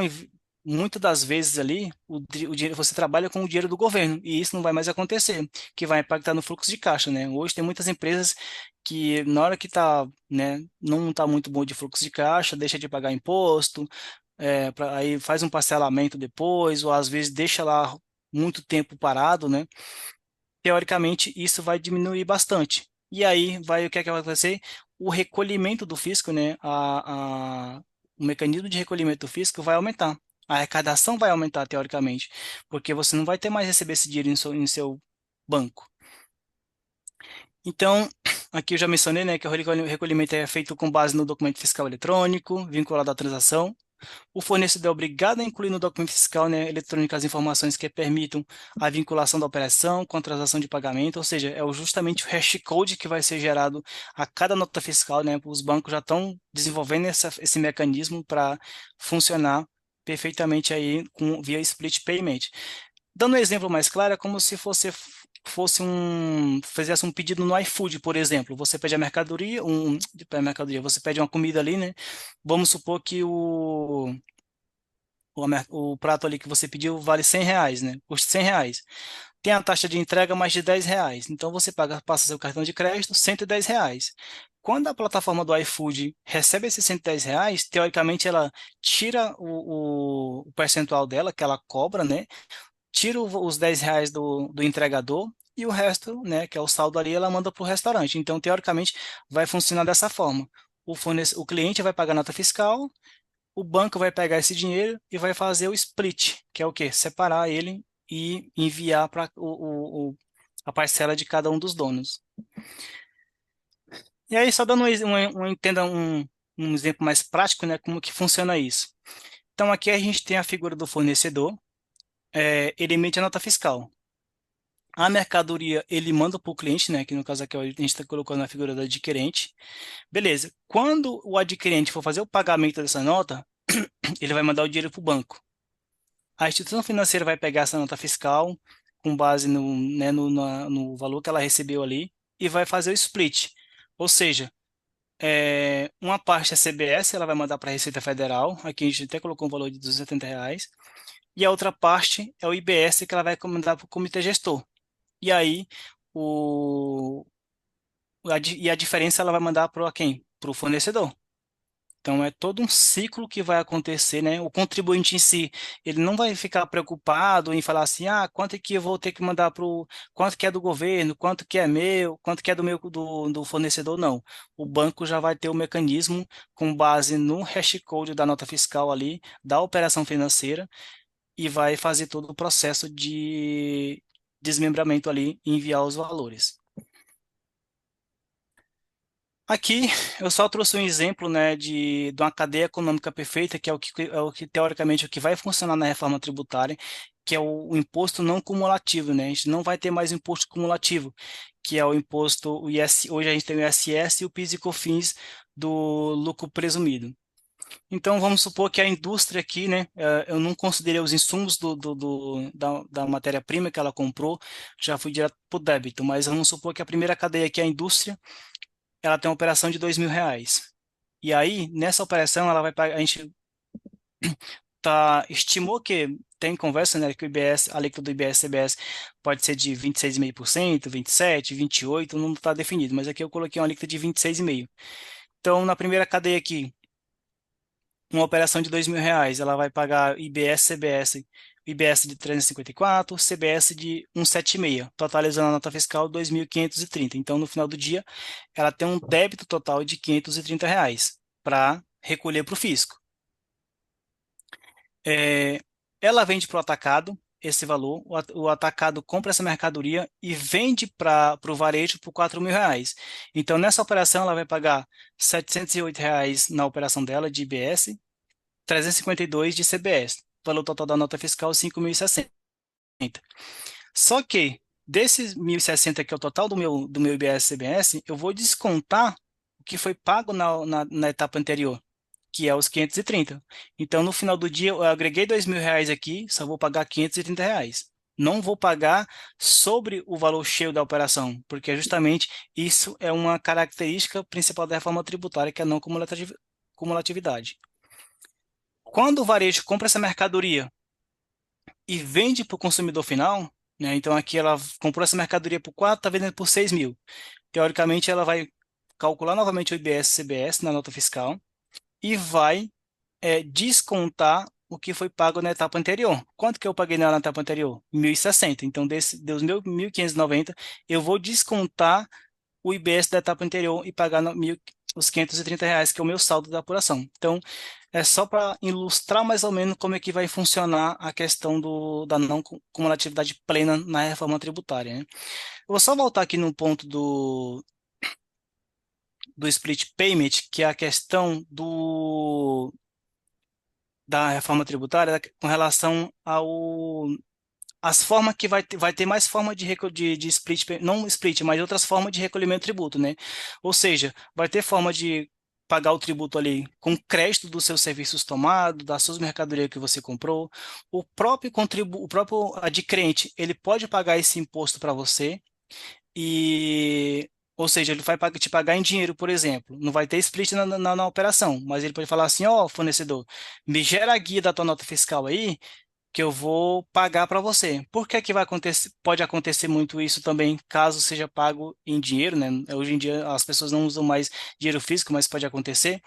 muitas das vezes ali, o dinheiro, você trabalha com o dinheiro do governo, e isso não vai mais acontecer, que vai impactar no fluxo de caixa, né? Hoje tem muitas empresas que na hora que tá, né, não está muito bom de fluxo de caixa, deixa de pagar imposto, aí faz um parcelamento depois, ou às vezes deixa lá muito tempo parado, né? Teoricamente, isso vai diminuir bastante. E aí, o que é que vai acontecer? O recolhimento do fisco, né? O mecanismo de recolhimento do fisco vai aumentar. A arrecadação vai aumentar, teoricamente, porque você não vai ter mais receber esse dinheiro em seu banco. Então, aqui eu já mencionei, né, que o recolhimento é feito com base no documento fiscal eletrônico, vinculado à transação. O fornecedor é obrigado a incluir no documento fiscal, né, eletrônico as informações que permitam a vinculação da operação com a transação de pagamento, ou seja, justamente o hash code que vai ser gerado a cada nota fiscal, né? Os bancos já estão desenvolvendo esse mecanismo para funcionar perfeitamente aí via split payment. Dando um exemplo mais claro, é como se fizesse um pedido no iFood, por exemplo. Você pede a mercadoria, você pede uma comida ali, né? Vamos supor que o prato ali que você pediu vale R$ 100, né? Custa R$ 100. Tem a taxa de entrega mais de R$ 10. Então você passa seu cartão de crédito, R$ 110. Quando a plataforma do iFood recebe esses R$ 110, teoricamente ela tira o percentual dela, que ela cobra, né? Tira os R$ 10 do entregador e o resto, né, que é o saldo ali, ela manda para o restaurante. Então, teoricamente, vai funcionar dessa forma. O cliente vai pagar a nota fiscal, o banco vai pegar esse dinheiro e vai fazer o split, que é o quê? Separar ele e enviar para a parcela de cada um dos donos. E aí, só dando um exemplo mais prático, né, como que funciona isso. Então, aqui a gente tem a figura do fornecedor, ele emite a nota fiscal. A mercadoria ele manda para o cliente, né, que no caso aqui a gente está colocando na figura do adquirente. Beleza. Quando o adquirente for fazer o pagamento dessa nota, ele vai mandar o dinheiro para o banco. A instituição financeira vai pegar essa nota fiscal com base né, no valor que ela recebeu ali e vai fazer o split. Ou seja, uma parte é CBS, ela vai mandar para a Receita Federal, aqui a gente até colocou um valor de R$ 270, e a outra parte é o IBS, que ela vai mandar para o comitê gestor. E aí, a diferença ela vai mandar para quem? Para o fornecedor. Então, é todo um ciclo que vai acontecer, né? O contribuinte em si, ele não vai ficar preocupado em falar assim, quanto é que eu vou ter que mandar quanto que é do governo, quanto que é meu, quanto que é do fornecedor, não. O banco já vai ter o mecanismo com base no hash code da nota fiscal ali, da operação financeira, e vai fazer todo o processo de desmembramento ali e enviar os valores. Aqui eu só trouxe um exemplo, né, de uma cadeia econômica perfeita, que é o que teoricamente o que vai funcionar na reforma tributária, que é o imposto não cumulativo, né? A gente não vai ter mais imposto cumulativo, que é o imposto, hoje a gente tem o ISS e o PIS e COFINS do lucro presumido. Então vamos supor que a indústria aqui, né, eu não considerei os insumos da matéria-prima que ela comprou, já fui direto para o débito, mas vamos supor que a primeira cadeia aqui é a indústria, ela tem uma operação de R$ 2.000. E aí, nessa operação, ela vai pagar, a gente estimou que tem conversa, né, que o IBS, a alíquota do IBS-CBS pode ser de 26,5%, 27%, 28%, não está definido, mas aqui eu coloquei uma alíquota de 26,5%. Então, na primeira cadeia aqui, uma operação de R$ 2.000, ela vai pagar IBS, CBS, IBS de 354, CBS de 176, totalizando a nota fiscal 2.530. Então, no final do dia, ela tem um débito total de R$ 530 para recolher para o fisco. Ela vende para o atacado esse valor, o atacado compra essa mercadoria e vende para o varejo por R$ 4.000. Então, nessa operação, ela vai pagar R$ 708 na operação dela de IBS, 352 de CBS. Valor total da nota fiscal, 5.060. Só que, desses 1.060, que é o total do meu IBS-CBS, eu vou descontar o que foi pago na etapa anterior, que é os 530. Então, no final do dia, eu agreguei R$ 2.000 aqui, só vou pagar R$ 530. Não vou pagar sobre o valor cheio da operação, porque justamente isso é uma característica principal da reforma tributária, que é a não cumulatividade. Quando o varejo compra essa mercadoria e vende para o consumidor final, né, então aqui ela comprou essa mercadoria por 4, está vendendo por 6.000. Teoricamente, ela vai calcular novamente o IBS-CBS na nota fiscal e vai descontar o que foi pago na etapa anterior. Quanto que eu paguei na etapa anterior? 1.060. Então, dos meus 1.590, eu vou descontar o IBS da etapa anterior e pagar os R$ 530, que é o meu saldo da apuração. Então, é só para ilustrar mais ou menos como é que vai funcionar a questão da não cumulatividade plena na reforma tributária, né? Eu vou só voltar aqui no ponto do split payment, que é a questão da reforma tributária com relação as formas que vai ter mais forma de split, não split, mas outras formas de recolhimento de tributo, né? Ou seja, vai ter forma de pagar o tributo ali com crédito dos seus serviços tomados, das suas mercadorias que você comprou. O próprio adquirente, ele pode pagar esse imposto para você ou seja, ele vai te pagar em dinheiro, por exemplo. Não vai ter split na operação, mas ele pode falar assim, ó, fornecedor, me gera a guia da tua nota fiscal aí, que eu vou pagar para você. Por que que vai acontecer? Pode acontecer muito isso também, caso seja pago em dinheiro, né? Hoje em dia as pessoas não usam mais dinheiro físico, mas pode acontecer,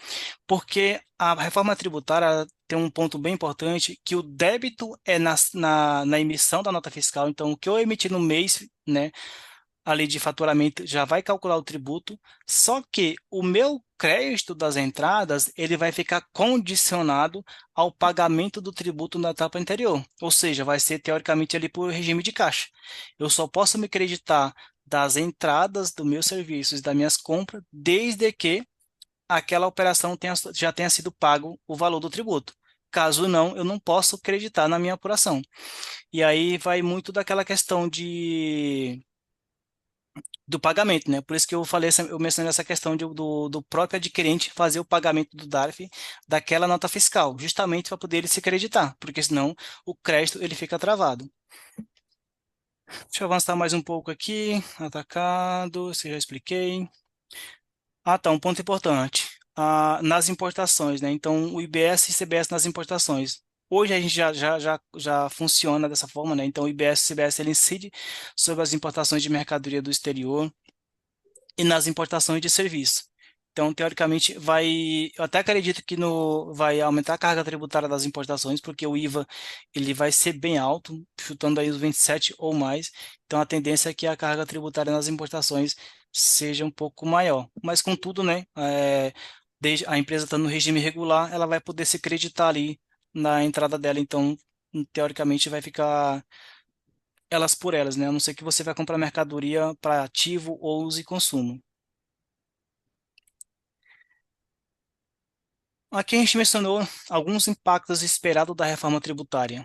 porque a reforma tributária tem um ponto bem importante, que o débito é na emissão da nota fiscal. Então, o que eu emitir no mês, né, a lei de faturamento já vai calcular o tributo, só que o meu crédito das entradas, ele vai ficar condicionado ao pagamento do tributo na etapa anterior, ou seja, vai ser teoricamente ali por regime de caixa. Eu só posso me creditar das entradas dos meus serviços, das minhas compras, desde que aquela operação já tenha sido pago o valor do tributo. Caso não, eu não posso creditar na minha apuração. E aí vai muito daquela questão do pagamento, né? Por isso que eu mencionei essa questão do próprio adquirente fazer o pagamento do DARF daquela nota fiscal, justamente para poder ele se creditar, porque senão o crédito ele fica travado. Deixa eu avançar mais um pouco aqui. Atacado, isso eu já expliquei. Tá, um ponto importante. Nas importações, né? Então, o IBS e CBS nas importações. Hoje a gente já funciona dessa forma, né? Então, o IBS e CBS ele incide sobre as importações de mercadoria do exterior e nas importações de serviço. Então, teoricamente, eu até acredito que vai aumentar a carga tributária das importações, porque o IVA ele vai ser bem alto, chutando aí os 27 ou mais. Então, a tendência é que a carga tributária nas importações seja um pouco maior. Mas, contudo, né, desde a empresa está no regime regular, ela vai poder se creditar ali na entrada dela. Então, teoricamente, vai ficar elas por elas, né? A não ser que você vai comprar mercadoria para ativo ou uso e consumo. Aqui a gente mencionou alguns impactos esperados da reforma tributária.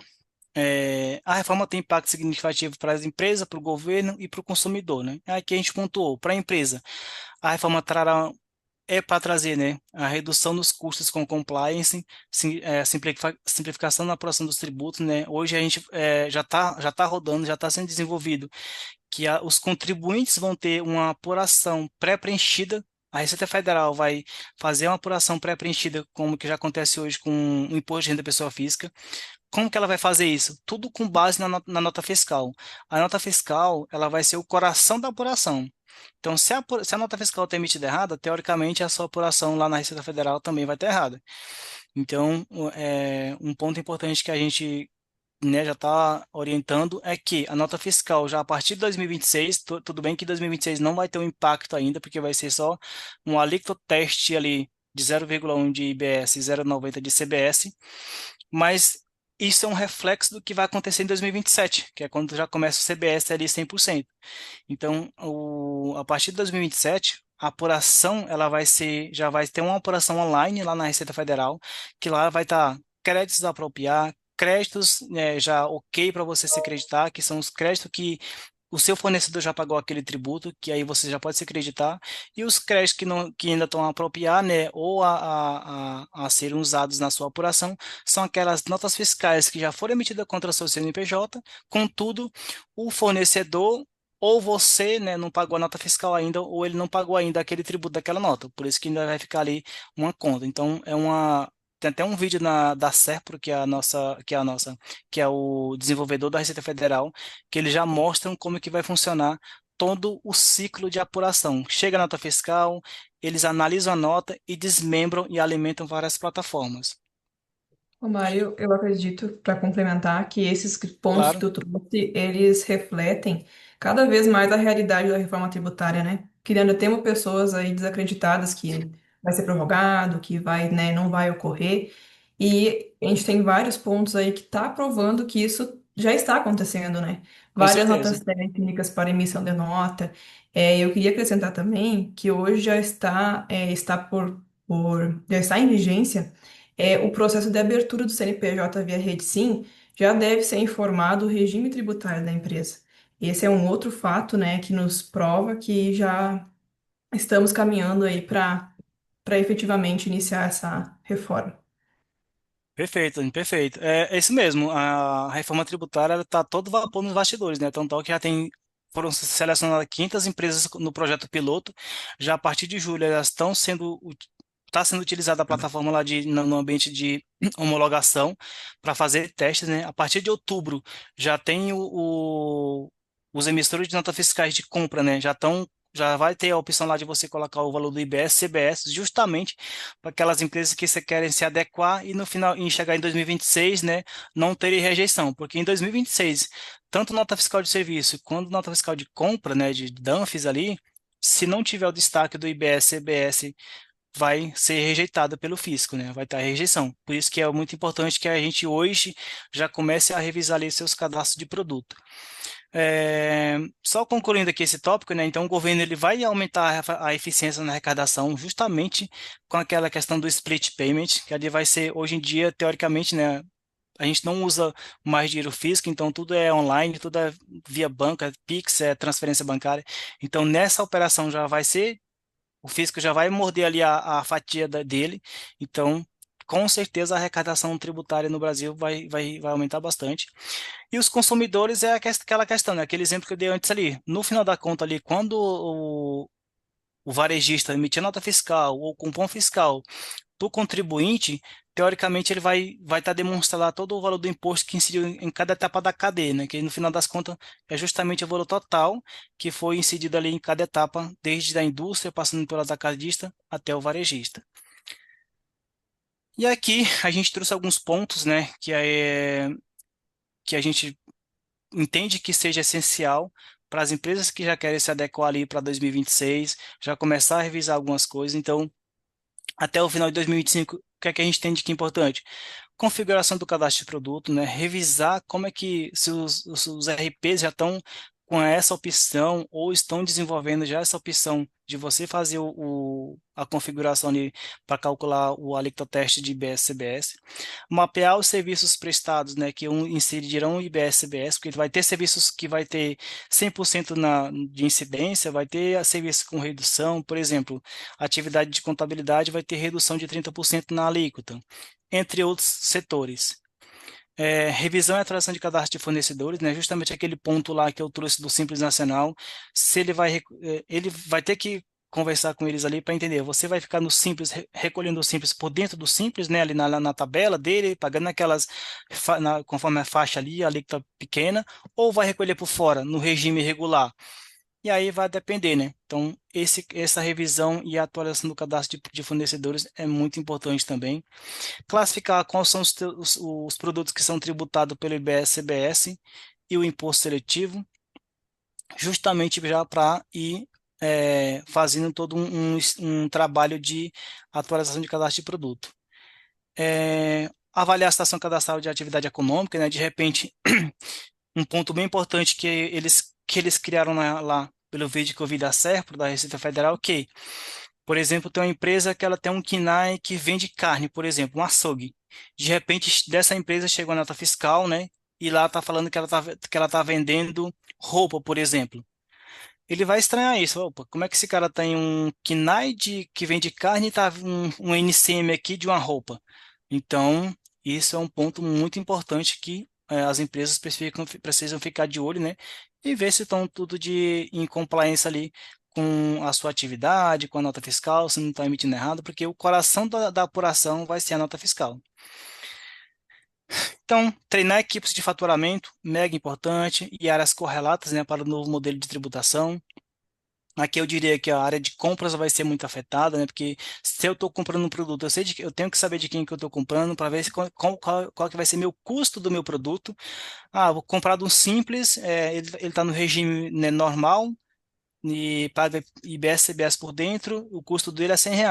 A reforma tem impacto significativo para as empresas, para o governo e para o consumidor, né? Aqui a gente pontuou, para a empresa, a reforma para trazer, né, a redução dos custos com compliance, simplificação na apuração dos tributos, né? Hoje a gente já tá rodando, já está sendo desenvolvido que os contribuintes vão ter uma apuração pré-preenchida. A Receita Federal vai fazer uma apuração pré-preenchida, como que já acontece hoje com o Imposto de Renda Pessoa Física. Como que ela vai fazer isso? Tudo com base na nota fiscal. A nota fiscal, ela vai ser o coração da apuração. Então, se a nota fiscal está emitida errada, teoricamente a sua apuração lá na Receita Federal também vai estar errada. Então, um ponto importante que a gente, né, já está orientando é que a nota fiscal já a partir de 2026, tudo bem que 2026 não vai ter um impacto ainda, porque vai ser só um alíquota teste ali de 0,1 de IBS e 0,90 de CBS, mas isso é um reflexo do que vai acontecer em 2027, que é quando já começa o CBS ali 100%. Então, a partir de 2027, a apuração já vai ter uma apuração online lá na Receita Federal, que lá vai estar créditos a apropriar, créditos já ok para você se acreditar, que são os créditos que o seu fornecedor já pagou aquele tributo, que aí você já pode se acreditar, e os créditos que ainda estão a apropriar, né, ou a serem usados na sua apuração, são aquelas notas fiscais que já foram emitidas contra o seu CNPJ, contudo, o fornecedor ou você, né, não pagou a nota fiscal ainda, ou ele não pagou ainda aquele tributo daquela nota, por isso que ainda vai ficar ali uma conta. Então, tem até um vídeo da Serpro, que é o desenvolvedor da Receita Federal, que eles já mostram como é que vai funcionar todo o ciclo de apuração. Chega a nota fiscal, eles analisam a nota e desmembram e alimentam várias plataformas. Ô, Mário, eu acredito, para complementar, que esses pontos que Claro, tu trouxe, eles refletem cada vez mais a realidade da reforma tributária, né? Que ainda temos pessoas aí desacreditadas que vai ser prorrogado, que vai, né, não vai ocorrer. E a gente tem vários pontos aí que está provando que isso já está acontecendo, né? com Várias notas certeza. técnicas para emissão de nota. Eu queria acrescentar também que hoje já já está em vigência o processo de abertura do CNPJ via Rede Sim já deve ser informado o regime tributário da empresa. Esse é um outro fato, né, que nos prova que já estamos caminhando aí para efetivamente iniciar essa reforma. Perfeito, Aline, perfeito. É isso mesmo. A reforma tributária está todo vapor nos bastidores, né? Então, tal que foram selecionadas 500 empresas no projeto piloto. Já a partir de julho, elas estão sendo está sendo utilizada a plataforma lá no ambiente de homologação para fazer testes, né? A partir de outubro já tem os emissores de notas fiscais de compra, né? Já vai ter a opção lá de você colocar o valor do IBS, CBS, justamente para aquelas empresas que você querem se adequar e no final, em chegar em 2026, né, não terem rejeição, porque em 2026, tanto nota fiscal de serviço quanto nota fiscal de compra, né, de DANFs ali, se não tiver o destaque do IBS, CBS, vai ser rejeitada pelo fisco, né? Vai estar rejeição. Por isso que é muito importante que a gente hoje já comece a revisar ali seus cadastros de produto. Só concluindo aqui esse tópico, né? Então o governo ele vai aumentar a eficiência na arrecadação justamente com aquela questão do split payment, que ali vai ser hoje em dia teoricamente, né? A gente não usa mais dinheiro físico, então tudo é online, tudo é via banco, é Pix, é transferência bancária. Então nessa operação já vai ser o físico já vai morder ali a fatia dele, então com certeza a arrecadação tributária no Brasil vai aumentar bastante. E os consumidores é aquela questão, né? Aquele exemplo que eu dei antes ali. No final da conta ali, quando o varejista emitir nota fiscal ou cupom fiscal do contribuinte, teoricamente ele vai estar demonstrando lá todo o valor do imposto que incidiu em cada etapa da cadeia, né? Que no final das contas é justamente o valor total que foi incidido ali em cada etapa, desde a indústria, passando pelo atacadista até o varejista. E aqui a gente trouxe alguns pontos, né? Que a gente entende que seja essencial para as empresas que já querem se adequar ali para 2026, já começar a revisar algumas coisas. Então, até o final de 2025, o que é que a gente tem de que é importante? Configuração do cadastro de produto, né? Revisar como é que se os RPs já estão com essa opção ou estão desenvolvendo já essa opção de você fazer a configuração ali para calcular o alíquota teste de IBS-CBS. Mapear os serviços prestados, né, que incidirão o IBS-CBS, porque vai ter serviços que vai ter 100% de incidência, vai ter serviços com redução, por exemplo, atividade de contabilidade vai ter redução de 30% na alíquota, entre outros setores. Revisão e atualização de cadastro de fornecedores, né? Justamente aquele ponto lá que eu trouxe do Simples Nacional, se ele vai ter que conversar com eles ali para entender, você vai ficar no Simples, recolhendo o Simples por dentro do Simples, né? Ali na tabela dele, pagando aquelas, conforme a faixa ali, a alíquota pequena, ou vai recolher por fora, no regime regular. e aí vai depender, né? Então, essa revisão e atualização do cadastro de fornecedores é muito importante também. Classificar quais são os produtos que são tributados pelo IBS, CBS e o imposto seletivo, justamente já para ir fazendo todo um trabalho de atualização de cadastro de produto. Avaliar a situação cadastral de atividade econômica, né? De repente, um ponto bem importante que eles criaram lá pelo vídeo que eu vi da Serpro, da Receita Federal, que, por exemplo, tem uma empresa que ela tem um KNAI que vende carne, por exemplo, um açougue. De repente, dessa empresa chegou a nota fiscal, né? E lá está falando que ela tá vendendo roupa, por exemplo. Ele vai estranhar isso. Opa, como é que esse cara tem um KNAI que vende carne e tá um NCM aqui de uma roupa? Então, isso é um ponto muito importante que as empresas precisam ficar de olho, né? E ver se estão tudo em compliance ali com a sua atividade, com a nota fiscal, se não está emitindo errado, porque o coração da apuração vai ser a nota fiscal. Então, treinar equipes de faturamento, mega importante, e áreas correlatas, né, para o novo modelo de tributação. Aqui eu diria que a área de compras vai ser muito afetada, né? Porque se eu estou comprando um produto, eu tenho que saber de quem que eu estou comprando para ver qual que vai ser meu custo do meu produto. Ah, vou comprar de um simples, ele está no regime, né, normal e paga IBS, CBS por dentro, o custo dele é R$ 100.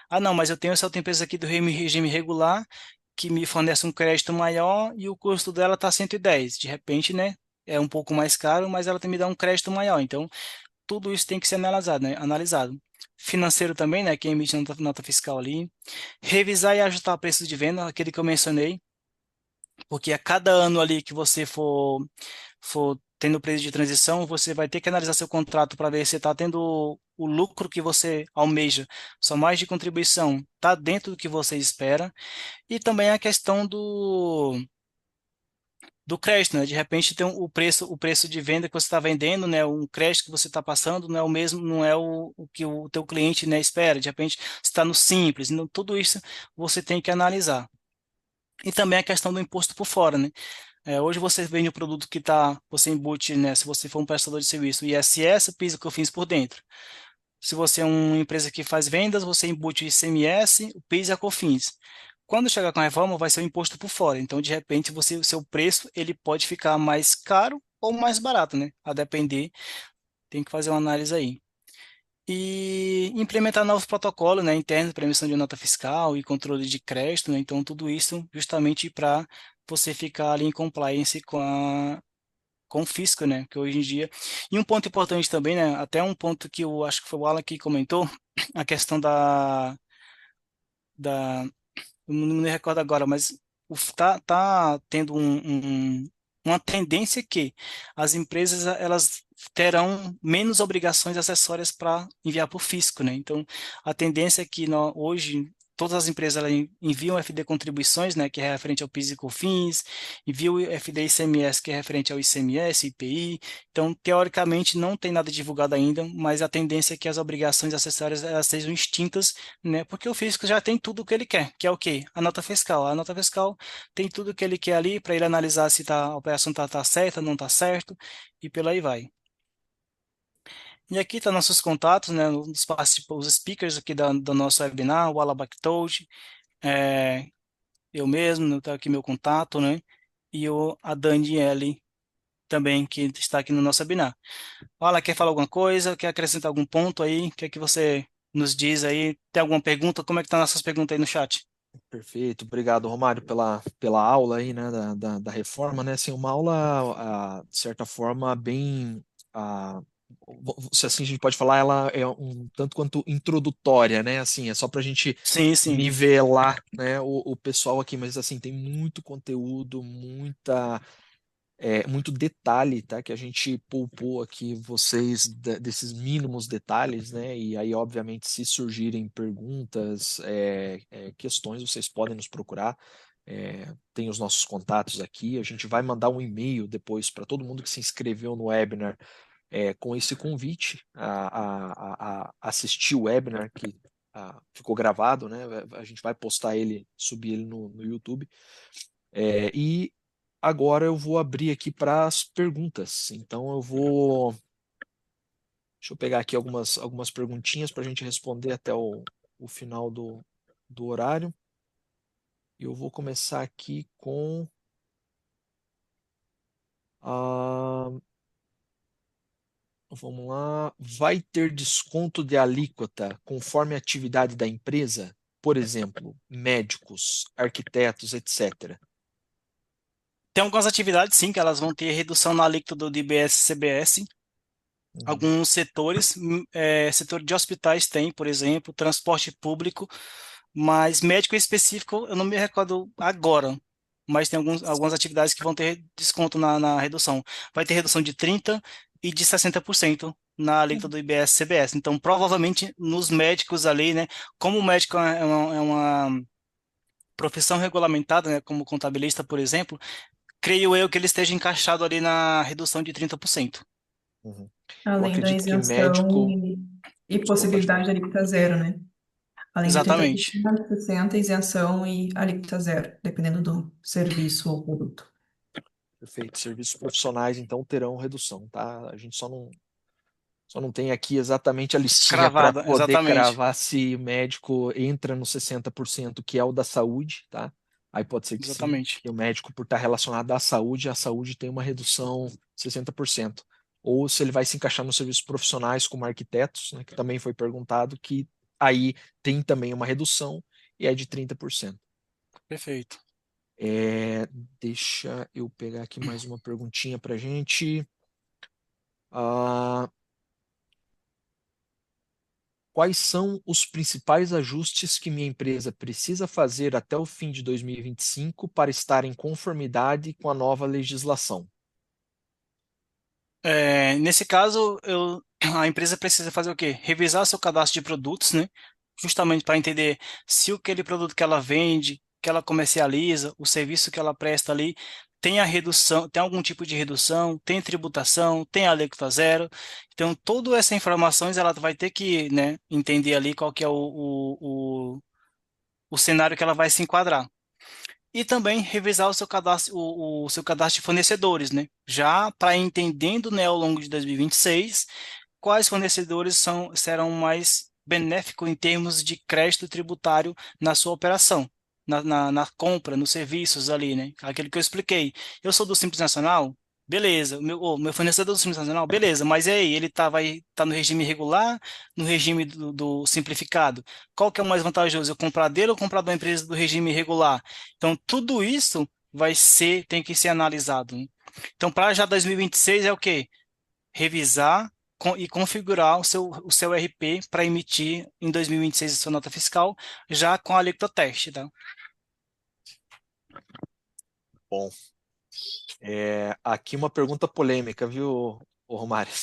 Ah, não, mas eu tenho essa outra empresa aqui do regime regular que me fornece um crédito maior e o custo dela está 110. De repente, né? É um pouco mais caro, mas ela me dá um crédito maior. Então, tudo isso tem que ser analisado, né? Analisado. Financeiro também, né? Quem emite nota fiscal ali. Revisar e ajustar preços de venda, aquele que eu mencionei, porque a cada ano ali que você for tendo preço de transição, você vai ter que analisar seu contrato para ver se está tendo o lucro que você almeja, sua margem de contribuição está dentro do que você espera, e também a questão do crédito, né? De repente tem o preço de venda que você está vendendo, né? Um crédito que você está passando não é o mesmo, não é o que o teu cliente, né, espera. De repente está no simples. Então, tudo isso você tem que analisar. E também a questão do imposto por fora, né? Hoje você vende um produto você embute, né? Se você for um prestador de serviço, ISS, PIS e COFINS por dentro. Se você é uma empresa que faz vendas, você embute o ICMS, o PIS e a COFINS. Quando chegar com a reforma, vai ser o imposto por fora. Então, de repente, o seu preço ele pode ficar mais caro ou mais barato, né? A depender, tem que fazer uma análise aí. E implementar novos protocolos, né, internos para emissão de nota fiscal e controle de crédito, né? Então, tudo isso justamente para você ficar ali em compliance com o fisco, né? Que hoje em dia. E um ponto importante também, né? Até um ponto que eu acho que foi o Alan que comentou, a questão da eu não me recordo agora, mas tá tendo uma tendência que as empresas elas terão menos obrigações acessórias para enviar para o fisco, né? Então, a tendência é que hoje todas as empresas elas enviam FD contribuições, né, que é referente ao PIS e COFINS, enviam o FD ICMS, que é referente ao ICMS, IPI. Então, teoricamente, não tem nada divulgado ainda, mas a tendência é que as obrigações acessórias elas sejam extintas, né? Porque o fisco já tem tudo o que ele quer, que é o quê? A nota fiscal. A nota fiscal tem tudo o que ele quer ali para ele analisar se a operação tá certa, não tá certo, e pelo aí vai. E aqui tá nossos contatos, né? Os speakers aqui do nosso webinar, o Alabactouch, é, eu mesmo, tá aqui meu contato, né? E a Daniele também, que está aqui no nosso webinar. Fala, quer falar alguma coisa? Quer acrescentar algum ponto aí? O que é que você nos diz aí? Tem alguma pergunta? Como é que tá nossas perguntas aí no chat? Perfeito, obrigado, Romário, pela aula aí, né, da reforma, né, assim, uma aula, de certa forma, bem, ah, se assim a gente pode falar, ela é um tanto quanto introdutória, né, assim, é só para a gente Sim, sim. nivelar, né, o pessoal aqui, mas, assim, tem muito conteúdo, muito detalhe, tá? Que a gente poupou aqui vocês desses mínimos detalhes, né? E aí, obviamente, se surgirem perguntas, questões, vocês podem nos procurar. Tem os nossos contatos aqui. A gente vai mandar um e-mail depois para todo mundo que se inscreveu no webinar, com esse convite a assistir o webinar que ficou gravado, né? A gente vai postar ele, subir ele no YouTube. E agora eu vou abrir aqui para as perguntas. Então eu vou Deixa eu pegar aqui algumas perguntinhas para a gente responder até o final do horário. E eu vou começar aqui com a. Vamos lá. Vai ter desconto de alíquota conforme a atividade da empresa? Por exemplo, médicos, arquitetos, etc. Tem algumas atividades, sim, que elas vão ter redução na alíquota do IBS e CBS. Uhum. Alguns setores, setor de hospitais tem, por exemplo, transporte público, mas médico em específico eu não me recordo agora, mas tem algumas atividades que vão ter desconto na redução. Vai ter redução de 30% e de 60% na alíquota do IBS e CBS. Então, provavelmente, nos médicos ali, né, como o médico é uma profissão regulamentada, né, como contabilista, por exemplo, creio eu que ele esteja encaixado ali na redução de 30%. Uhum. Eu Além da acredito que isenção médico. e Desculpa, pode possibilidade falar. de alíquota zero, né? Além de Exatamente. 30%, 60%, isenção e alíquota zero, dependendo do serviço ou produto. Perfeito. Serviços profissionais, então, terão redução, tá? A gente só não tem aqui exatamente a listinha para Cravada, poder exatamente. cravar se médico entra no 60%, que é o da saúde, tá? Aí pode ser que sim, Exatamente. que o médico, por estar relacionado à saúde, a saúde tem uma redução 60%. Ou se ele vai se encaixar nos serviços profissionais como arquitetos, né, que também foi perguntado, que aí tem também uma redução e é de 30%. Perfeito. É, deixa eu pegar aqui mais uma perguntinha para gente. Ah, quais são os principais ajustes que minha empresa precisa fazer até o fim de 2025 para estar em conformidade com a nova legislação? Nesse caso, a empresa precisa fazer o quê? Revisar seu cadastro de produtos, né? Justamente para entender se aquele produto que ela vende, que ela comercializa, o serviço que ela presta ali, tem a redução, tem algum tipo de redução, tem tributação, tem alíquota zero. Então, todas essas informações ela vai ter que, né, entender ali qual que é o cenário que ela vai se enquadrar. E também revisar o seu cadastro de fornecedores, né? Já para entendendo, né, ao longo de 2026, quais fornecedores serão mais benéficos em termos de crédito tributário na sua operação, na compra, nos serviços ali, né? Aquilo que eu expliquei. Eu sou do Simples Nacional, beleza. O meu fornecedor do Simples Nacional, beleza. Mas e aí, ele vai tá no regime regular, no regime do simplificado? Qual que é o mais vantajoso? Eu comprar dele ou comprar de uma empresa do regime regular? Então, tudo isso tem que ser analisado, né? Então, para já 2026 é o quê? Revisar e configurar o seu RP para emitir em 2026 a sua nota fiscal, já com a alíquota teste, tá? Bom, aqui uma pergunta polêmica, viu, ô Romário?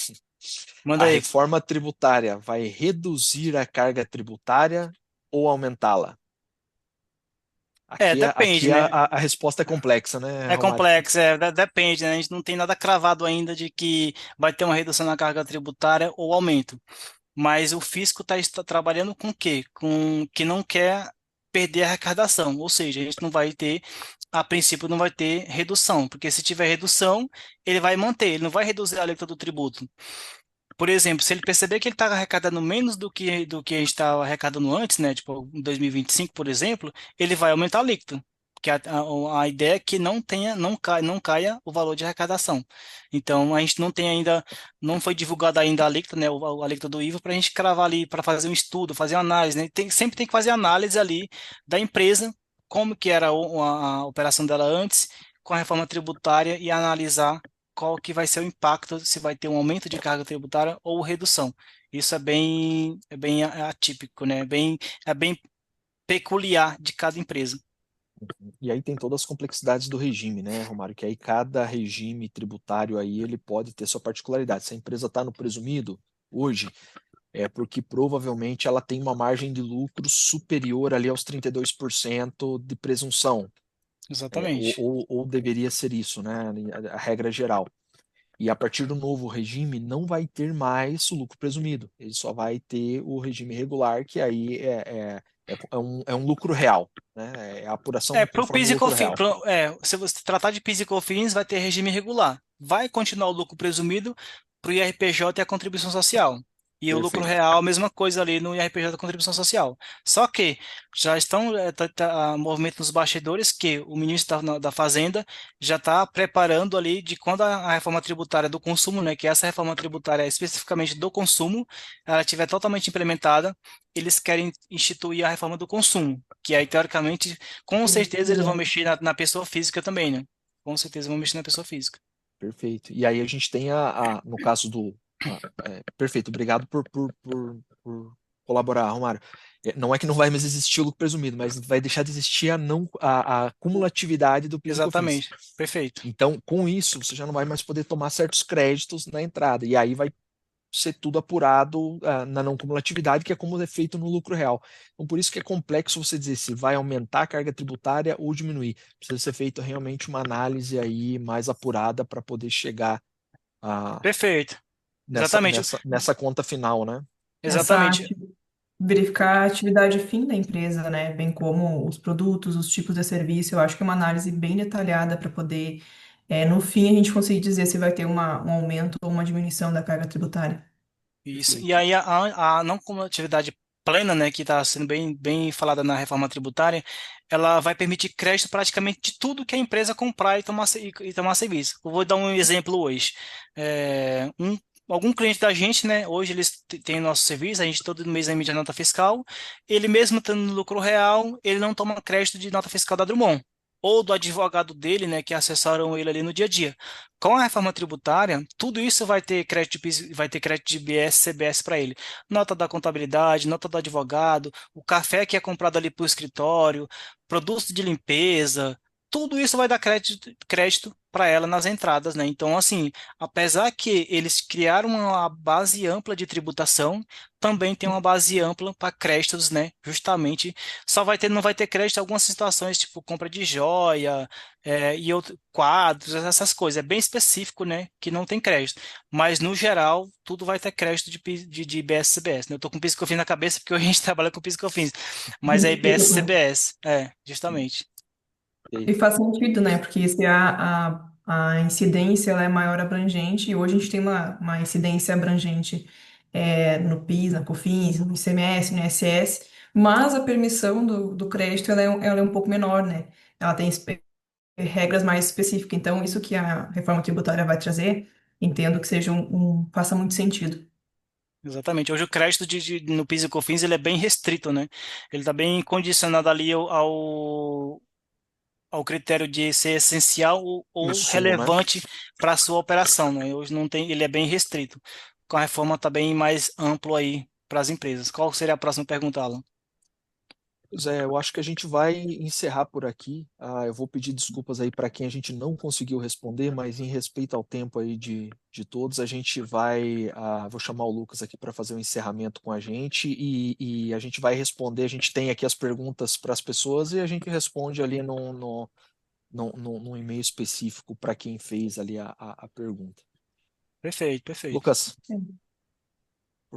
Manda A aí. reforma tributária vai reduzir a carga tributária ou aumentá-la? Aqui, Depende, aqui né? a resposta é complexa, né, É Romário? complexo, depende, né? A gente não tem nada cravado ainda de que vai ter uma redução na carga tributária ou aumento. Mas o fisco está trabalhando com o quê? Com que não quer perder a arrecadação. Ou seja, a gente não vai ter, a princípio, não vai ter redução, porque se tiver redução, ele vai manter, ele não vai reduzir a alíquota do tributo. Por exemplo, se ele perceber que ele está arrecadando menos do que a gente estava arrecadando antes, né? Tipo, em 2025, por exemplo, ele vai aumentar a alíquota. Porque a ideia é que não caia o valor de arrecadação. Então, a gente não tem ainda, não foi divulgada ainda a alíquota, né? A alíquota do IVA, para a gente cravar ali, para fazer um estudo, fazer uma análise, né? Sempre tem que fazer análise ali da empresa, como que era a operação dela antes, com a reforma tributária e analisar qual que vai ser o impacto, se vai ter um aumento de carga tributária ou redução. Isso é bem atípico, né? É bem peculiar de cada empresa. E aí tem todas as complexidades do regime, né, Romário? Que aí cada regime tributário aí ele pode ter sua particularidade. Se a empresa está no presumido hoje, é porque provavelmente ela tem uma margem de lucro superior ali aos 32% de presunção, ou, Exatamente. ou, ou deveria ser isso, né? A regra geral. E a partir do novo regime não vai ter mais o lucro presumido, ele só vai ter o regime regular, que aí é um lucro real, né? É a apuração Para o conforme PIS o e lucro COFINS, real. se você tratar de PIS e COFINS, vai ter regime regular. Vai continuar o lucro presumido para o IRPJ e a contribuição social. E o lucro Perfeito. real, a mesma coisa ali no IRPJ da contribuição social. Só que já estão movimento nos bastidores que o ministro da Fazenda já está preparando ali de quando a reforma tributária do consumo, né, que essa reforma tributária especificamente do consumo, ela estiver totalmente implementada, eles querem instituir a reforma do consumo, que aí, teoricamente, com certeza eles vão mexer na pessoa física também, né? Com certeza vão mexer na pessoa física. Perfeito. E aí a gente tem no caso perfeito, obrigado por colaborar, Romário. Não é que não vai mais existir o lucro presumido, mas vai deixar de existir a cumulatividade do PIS e COFINS. Exatamente. Perfeito. Então, com isso, você já não vai mais poder tomar certos créditos na entrada. E aí vai ser tudo apurado na não cumulatividade, que é como é feito no lucro real. Então, por isso que é complexo você dizer se vai aumentar a carga tributária ou diminuir. Precisa ser feita realmente uma análise aí mais apurada para poder chegar a, Perfeito. nessa, Exatamente. nessa, nessa conta final, né? Essa Exatamente. verificar a atividade fim da empresa, né? Bem como os produtos, os tipos de serviço. Eu acho que é uma análise bem detalhada para poder, no fim, a gente conseguir dizer se vai ter um aumento ou uma diminuição da carga tributária. Isso. E Perfeito. aí a não cumulatividade plena, né, que está sendo bem falada na reforma tributária, ela vai permitir crédito praticamente de tudo que a empresa comprar e tomar serviço. Eu vou dar um exemplo hoje. Algum cliente da gente, né, hoje eles têm nosso serviço, a gente todo mês emite a nota fiscal, ele mesmo tendo no lucro real, ele não toma crédito de nota fiscal da Drummond. Ou do advogado dele, né, que assessaram ele ali no dia a dia. Com a reforma tributária, tudo isso vai ter crédito de PIS, vai ter crédito de IBS, CBS para ele. Nota da contabilidade, nota do advogado, o café que é comprado ali para o escritório, produtos de limpeza, tudo isso vai dar crédito para ela nas entradas, né? Então, assim, apesar que eles criaram uma base ampla de tributação, também tem uma base ampla para créditos, né? Justamente, não vai ter crédito em algumas situações, tipo compra de joia, e quadros, essas coisas. É bem específico, né? Que não tem crédito. Mas, no geral, tudo vai ter crédito de IBS e CBS, né? Eu tô com PIS/COFINS na cabeça porque a gente trabalha com PIS/COFINS. Mas é IBS e CBS. Justamente. E Perfeito. faz sentido, né? Porque se a incidência ela é maior abrangente, e hoje a gente tem uma incidência abrangente no PIS, na COFINS, no ICMS, no ISS, mas a permissão do crédito ela é um pouco menor, né? Ela tem regras mais específicas. Então, isso que a reforma tributária vai trazer, entendo que seja faça muito sentido. Exatamente. Hoje o crédito no PIS e COFINS ele é bem restrito, né? Ele está bem condicionado ali ao critério de ser essencial ou Insumo, né? relevante para a sua operação, né? Hoje não tem, ele é bem restrito. Com a reforma está bem mais amplo aí para as empresas. Qual seria a próxima pergunta, Alan? Pois é, eu acho que a gente vai encerrar por aqui. Eu vou pedir desculpas aí para quem a gente não conseguiu responder, mas em respeito ao tempo aí de todos, a gente vai. Vou chamar o Lucas aqui para fazer o encerramento com a gente e a gente vai responder. A gente tem aqui as perguntas para as pessoas e a gente responde ali num e-mail específico para quem fez ali a pergunta. Perfeito, perfeito. Lucas, por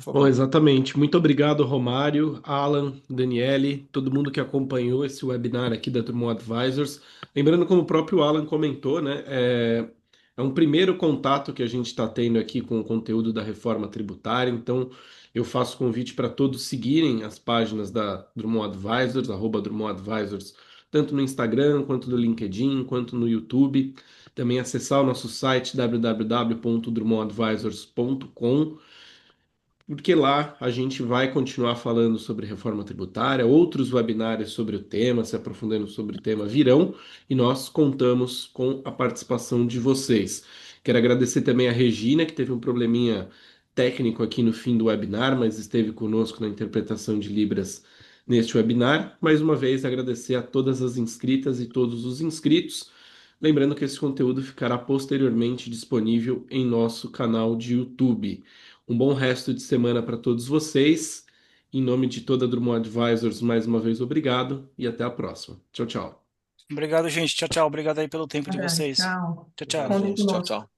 Bom, favor. exatamente. Muito obrigado, Romário, Alan, Daniele, todo mundo que acompanhou esse webinar aqui da Drummond Advisors. Lembrando, como o próprio Alan comentou, né, é um primeiro contato que a gente está tendo aqui com o conteúdo da reforma tributária. Então, eu faço convite para todos seguirem as páginas da Drummond Advisors, @Drummond Advisors, tanto no Instagram, quanto no LinkedIn, quanto no YouTube. Também acessar o nosso site www.drummonadvisors.com, porque lá a gente vai continuar falando sobre reforma tributária, outros webinários sobre o tema, se aprofundando sobre o tema virão, e nós contamos com a participação de vocês. Quero agradecer também a Regina, que teve um probleminha técnico aqui no fim do webinar, mas esteve conosco na interpretação de Libras neste webinar. Mais uma vez, agradecer a todas as inscritas e todos os inscritos. Lembrando que esse conteúdo ficará posteriormente disponível em nosso canal de YouTube. Um bom resto de semana para todos vocês. Em nome de toda a Drummond Advisors, mais uma vez obrigado e até a próxima. Tchau, tchau. Obrigado, gente. Tchau, tchau. Obrigado aí pelo tempo de vocês. Tchau. Tchau, Obrigado, tchau. Contem gente. Tchau, conosco. tchau.